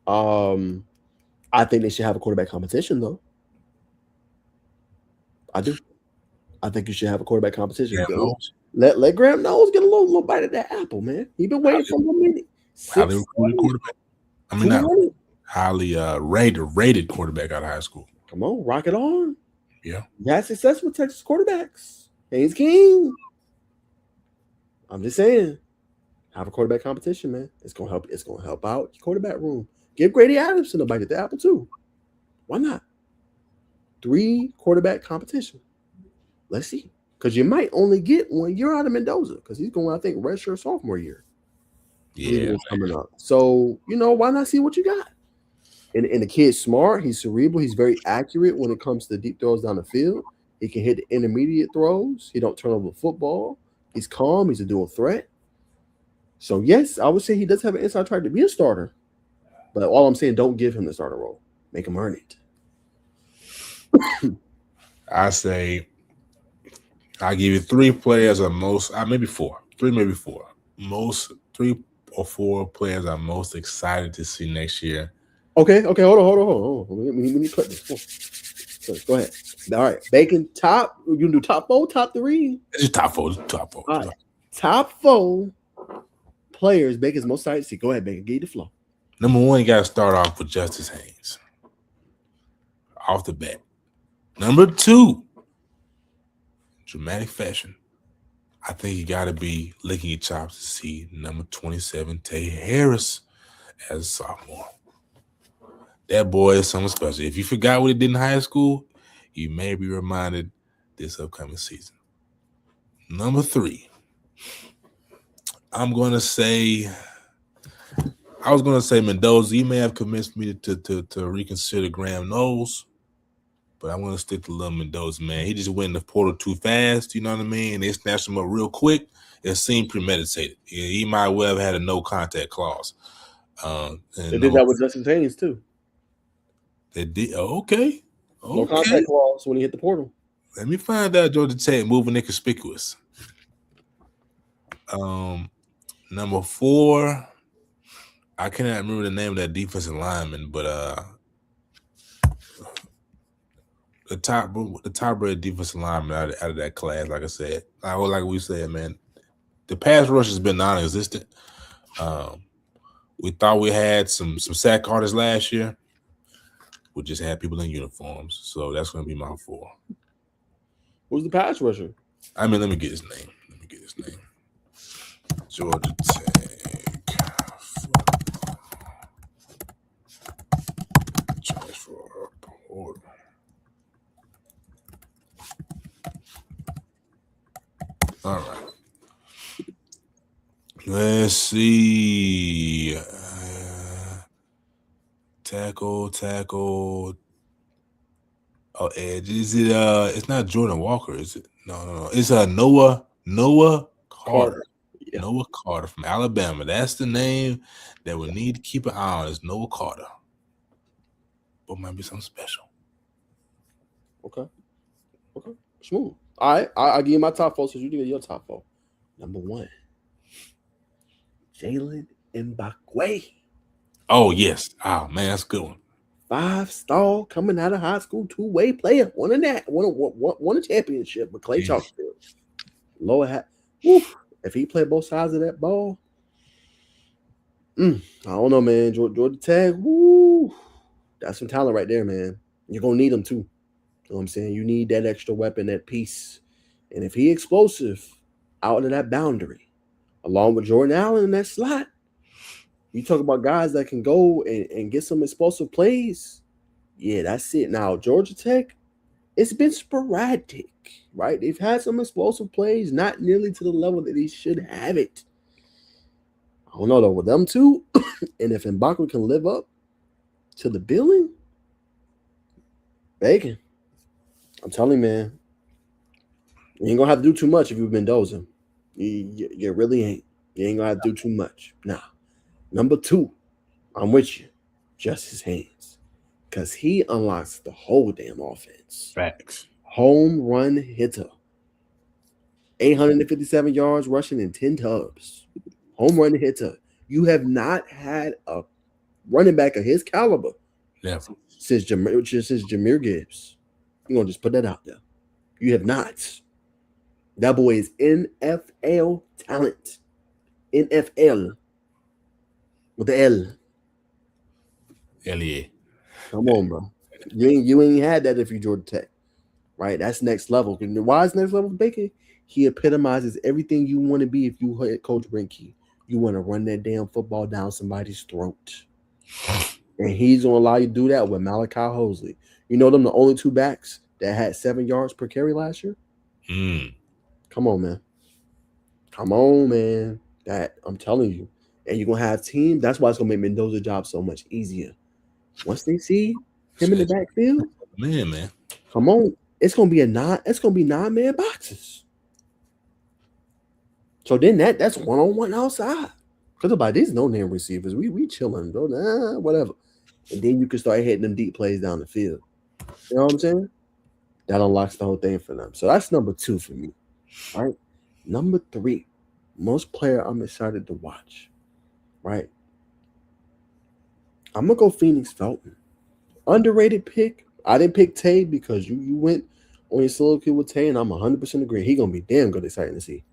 I think they should have a quarterback competition, though. I do. I think you should have a quarterback competition. Let Graham Knowles get a little bite of that apple, man. He's been waiting for a minute. Highly recruited quarterback. I mean, not highly rated quarterback out of high school. Come on, rock it on. Yeah. You had success with Texas quarterbacks. Haynes King. I'm just saying, have a quarterback competition, man. It's gonna help. It's gonna help out your quarterback room. Give Grady Adamson a bite at the apple too. Why not? 3 quarterback competition. Let's see, because you might only get 1 year out of Mendoza because he's going, I think, redshirt sophomore year. Yeah, coming up. So why not see what you got? And the kid's smart. He's cerebral. He's very accurate when it comes to deep throws down the field. He can hit the intermediate throws. He don't turn over the football. He's calm. He's a dual threat. So yes, I would say he does have an inside track to be a starter. But all I'm saying, don't give him the starter role. Make him earn it. I say I give you 3 players or most, maybe 4. 3, maybe 4. Most 3 or 4 players I'm most excited to see next year. Okay. Hold on. Let me cut this. Go ahead. All right. Bacon top. You can do top 4, top 3. It's just top 4. All right. Top 4 players Bacon's most excited to see. Go ahead, Bacon. Give you the flow. Number 1, you got to start off with Justice Haynes. Off the bat. Number 2, dramatic fashion. I think you got to be licking your chops to see number 27, Tay Harris, as a sophomore. That boy is something special. If you forgot what he did in high school, you may be reminded this upcoming season. Number 3, I was going to say Mendoza. You may have convinced me to reconsider Graham Knowles, but I'm going to stick to Lil Mendoza, man. He just went in the portal too fast, you know what I mean? And they snatched him up real quick. It seemed premeditated. He might well have had a no-contact clause. They did that with Justice Haynes, too. They did? Okay. No contact clause when he hit the portal. Let me find out Georgia Tech moving inconspicuous. Number 4, I cannot remember the name of that defensive lineman, but the top rated defensive lineman out of that class, like I said, like we said, man, the pass rush has been non-existent. We thought we had some sack artists last year. We just had people in uniforms, so that's going to be my 4. Who's the pass rusher? I mean, let me get his name. Georgia Tech. Transfer portal. All right. Let's see. Tackle. Oh, edge. Is it? It's not Jordan Walker, is it? No. It's Noah Carter. Yeah. Noah Carter from Alabama. That's the name that we need to keep an eye on. Is Noah Carter. But might be something special. Okay. Smooth. All right. I'll give you my top 4, so you give your top 4. Number 1, Jalen Mbakwe. Oh, yes. Oh, man, that's a good one. 5-star coming out of high school, 2-way player. Won a championship with Clay Chalkfield. Lower hat. If he played both sides of that ball, I don't know, man. Georgia Tech, that's some talent right there, man. You're going to need them too. You know what I'm saying? You need that extra weapon, that piece. And if he explosive out of that boundary, along with Jordan Allen in that slot, you talk about guys that can go and get some explosive plays. Yeah, that's it. Now, Georgia Tech, it's been sporadic, right? They've had some explosive plays, not nearly to the level that they should have it. I don't know, though, with them two, and if Mbakwe can live up to the billing, bacon. I'm telling you, man, you ain't going to have to do too much if you've been dozing. You really ain't. You ain't going to have to do too much. Nah. Number 2, I'm with you. Justice Haynes. Because he unlocks the whole damn offense. Facts. Home run hitter. 857 yards rushing and 10 tubs. Home run hitter. You have not had a running back of his caliber since Jahmyr Gibbs. You're going to just put that out there. You have not. That boy is NFL talent. NFL. With the L. Hell yeah. Come on, bro. You ain't had that if you Georgia Tech. Right? That's next level. And why is next level Baker? He epitomizes everything you want to be if you hit Coach Brinke. You want to run that damn football down somebody's throat. And he's going to allow you to do that with Malachi Hosley. You know them the only 2 backs that had 7 yards per carry last year? Come on, man. That I'm telling you. And you're going to have teams. That's why it's going to make Mendoza's job so much easier. Once they see him in the backfield, man. Come on. It's going to be 9-man boxes. So then that's one-on-one outside. Because about these no-name receivers, we chilling, bro. Whatever. And then you can start hitting them deep plays down the field. You know what I'm saying? That unlocks the whole thing for them. So that's number 2 for me. All right. Number 3, most player I'm excited to watch. Right. I'm going to go Phoenix Felton. Underrated pick. I didn't pick Tay because you went on your soliloquy with Tay, and I'm 100% agree. He's going to be damn good, exciting to see.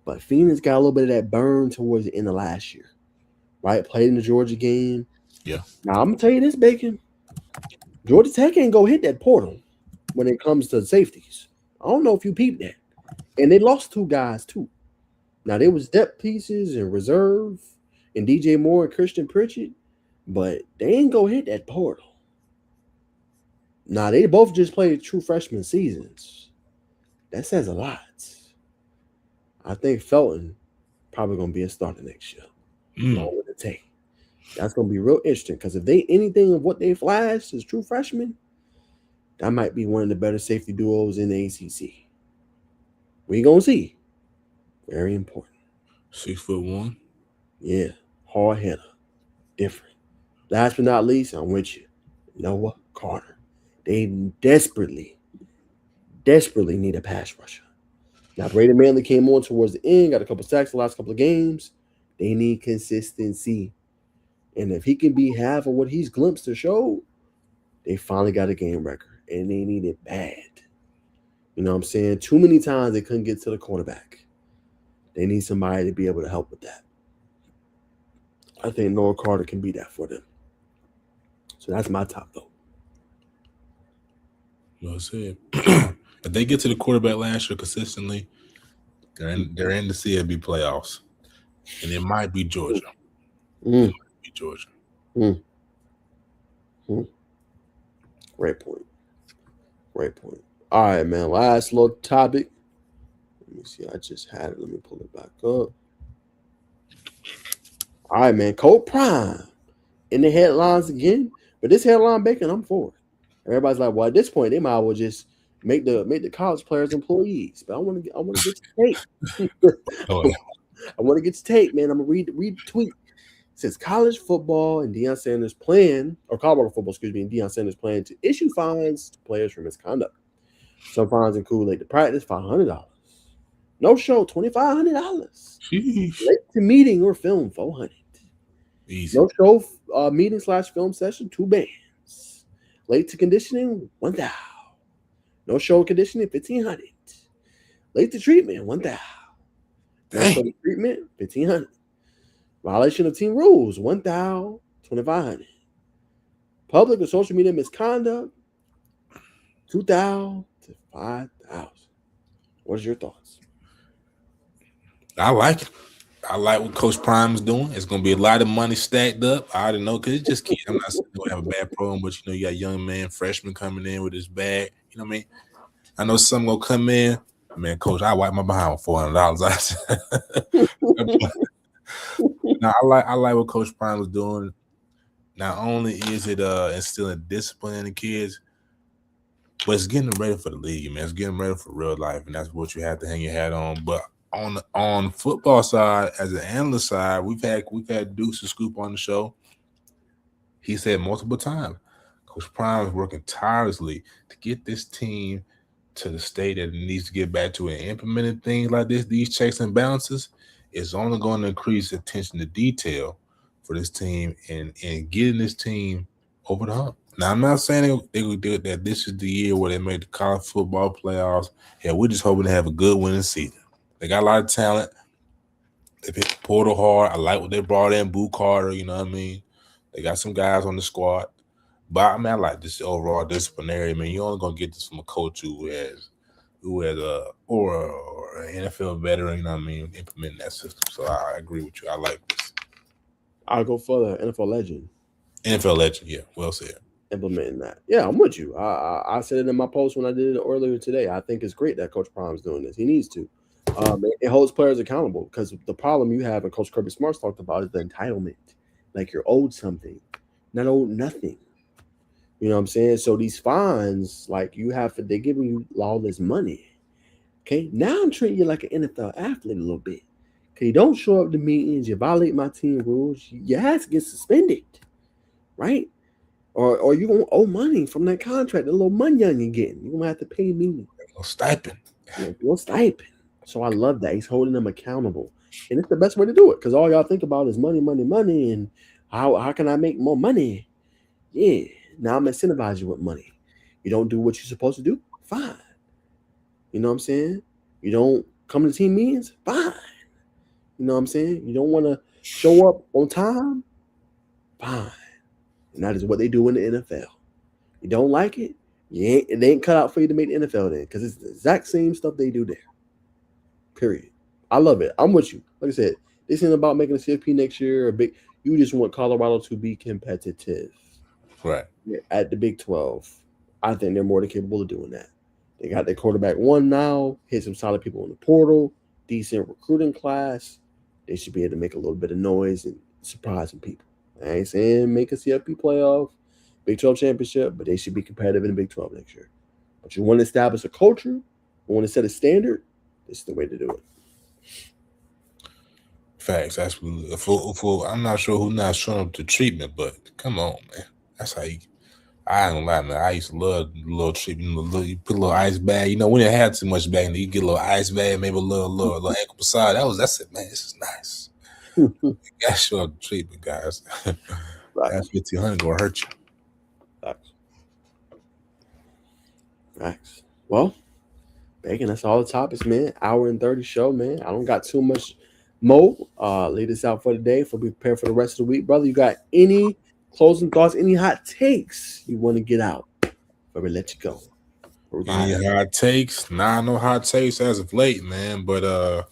But Phoenix got a little bit of that burn towards the end of last year. Right? Played in the Georgia game. Yeah. Now, I'm going to tell you this, Bacon. Georgia Tech ain't go hit that portal when it comes to safeties. I don't know if you peeped that. And they lost 2 guys, too. Now, there was depth pieces and reserve and DJ Moore and Christian Pritchett, but they ain't go hit that portal. Now, they both just played true freshman seasons. That says a lot. I think Felton probably going to be a starter next year. Along with the Tay. That's going to be real interesting because if they anything of what they flashed as true freshmen, that might be one of the better safety duos in the ACC. We going to see. Very important. 6'1". Yeah. Hard hitter. Different. Last but not least, I'm with you. Noah Carter. They desperately need a pass rusher. Now, Braden Manley came on towards the end, got a couple sacks the last couple of games. They need consistency. And if he can be half of what he's glimpsed or showed, they finally got a game record, and they need it bad. You know what I'm saying? Too many times they couldn't get to the quarterback. They need somebody to be able to help with that. I think Noah Carter can be that for them. So that's my top, though. Well said. If they get to the quarterback last year consistently, they're in the CFB playoffs. And it might be Georgia. It might be Georgia. Great point. All right, man. Last little topic. Let me see. I just had it. Let me pull it back up. All right, man. Coach Prime in the headlines again. But this headline bacon, I'm for it. Everybody's like, well, at this point, they might as well just make the college players employees. But I want to get to tape. I want to get to tape, man. I'm gonna read the tweet. It says college football and Deion Sanders plan, or Colorado football, excuse me, and Deion Sanders plan to issue fines to players for misconduct. Some fines include late to practice, $500. No show, $2,500. Late to meeting or film, $400. Easy. No show meeting/film session, 2 bands. Late to conditioning, $1,000. No show conditioning, $1,500. Late to treatment, $1,000. No show treatment, $1,500. Violation of team rules, $1,000, $2,500. Public or social media misconduct, $2,000 to $5,000. What's your thoughts? I like it. I like what Coach Prime is doing. It's going to be a lot of money stacked up. I already know because it's just kids. I'm not saying they have a bad program, but you got young man, freshman coming in with his bag. You know what I mean? I know some going to come in. Man, Coach, I wipe my behind with $400. Now, I like what Coach Prime was doing. Not only is it instilling discipline in the kids, but it's getting them ready for the league, man. It's getting them ready for real life, and that's what you have to hang your hat on. But on football side, as an analyst side, we've had Dukes and Scoop on the show. He said multiple times, Coach Prime is working tirelessly to get this team to the state that it needs to get back to, and implementing things like this, these checks and balances, is only going to increase attention to detail for this team and getting this team over the hump. Now, I'm not saying they would do it, that this is the year where they make the college football playoffs. Yeah, we're just hoping to have a good winning season. They got a lot of talent. They hit the portal hard. I like what they brought in, Boo Carter, you know what I mean? They got some guys on the squad. But, I mean, I like this overall disciplinary. I mean, you're only going to get this from a coach who has or an NFL veteran, you know what I mean, implementing that system. So I agree with you. I like this. I'll go further. NFL legend. NFL legend, yeah. Well said. Implementing that. Yeah, I'm with you. I said it in my post when I did it earlier today. I think it's great that Coach Prime's doing this. He needs to. It holds players accountable because the problem you have, and Coach Kirby Smart's talked about, is the entitlement. Like you're owed something, not owed nothing. You know what I'm saying? So these fines, like they're giving you all this money. Okay, now I'm treating you like an NFL athlete a little bit. Okay, you don't show up to meetings, you violate my team rules, your ass gets suspended, right? Or you're gonna owe money from that contract, the little money you're getting. You're gonna have to pay me. No stipend. No stipend. So I love that. He's holding them accountable. And it's the best way to do it because all y'all think about is money, and how can I make more money? Yeah. Now I'm incentivizing you with money. You don't do what you're supposed to do? Fine. You know what I'm saying? You don't come to team meetings? Fine. You know what I'm saying? You don't want to show up on time? Fine. And that is what they do in the NFL. You don't like it? It ain't cut out for you to make the NFL then because it's the exact same stuff they do there. Period. I love it. I'm with you. Like I said, this ain't about making a CFP next year or big. You just want Colorado to be competitive. Right. At the Big 12. I think they're more than capable of doing that. They got their quarterback one now, hit some solid people in the portal, decent recruiting class. They should be able to make a little bit of noise and surprise some people. I ain't saying make a CFP playoff, Big 12 championship, but they should be competitive in the Big 12 next year. But you want to establish a culture, you want to set a standard, this is the way to do it. Facts, absolutely. I'm not sure who's not showing up to treatment, but come on, man. That's how you. I ain't gonna lie, man. I used to love a little treatment. You put a little ice bag. You know, we didn't have too much back then. You get a little ice bag, maybe a little ankle massage. That's it, man. This is nice. Gotta show up the treatment, guys. That Facts. 1,500 gonna hurt you. Facts. Well, Bacon, that's all the topics, man. Hour and 30 show, man. I don't got too much more. Lay this out for the day for be prepared for the rest of the week. Brother, you got any closing thoughts, any hot takes you want to get out before we let you go? Any hot takes? Nah, no hot takes as of late, man. But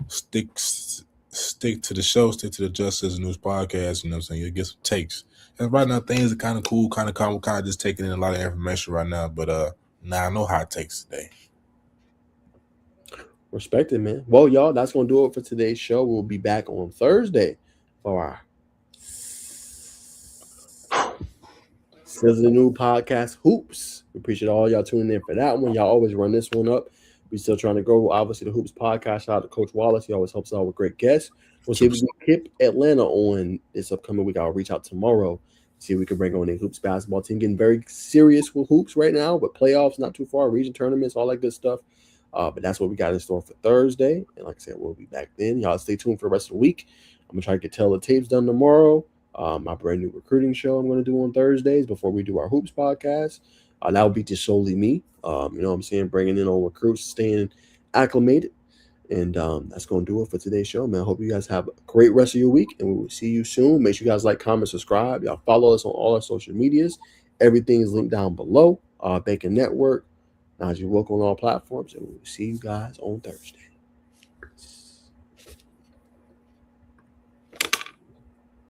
stick to the show, stick to the Justice News podcast. You know what I'm saying? You'll get some takes. And right now, things are kind of cool, kind of calm. We're kind of just taking in a lot of information right now. But nah, no hot takes today. Respect it, man. Well, y'all, that's going to do it for today's show. We'll be back on Thursday for our Sizzle New podcast, Hoops. We appreciate all y'all tuning in for that one. Y'all always run this one up. We still trying to grow, obviously, the Hoops podcast. Shout out to Coach Wallace. He always helps out with great guests. We'll see if we can keep Atlanta on this upcoming week. I'll reach out tomorrow, see if we can bring on a Hoops basketball team. Getting very serious with Hoops right now, but playoffs not too far, region tournaments, all that good stuff. But that's what we got in store for Thursday. And like I said, we'll be back then. Y'all stay tuned for the rest of the week. I'm going to try to get Tell the Tapes done tomorrow. My brand new recruiting show I'm going to do on Thursdays before we do our Hoops podcast. That will be just solely me. You know what I'm saying? Bringing in on recruits, staying acclimated. And that's going to do it for today's show, man. I hope you guys have a great rest of your week. And we will see you soon. Make sure you guys like, comment, subscribe. Y'all follow us on all our social medias. Everything is linked down below. Bacon Network. Najeh Wilk on all platforms, and we'll see you guys on Thursday.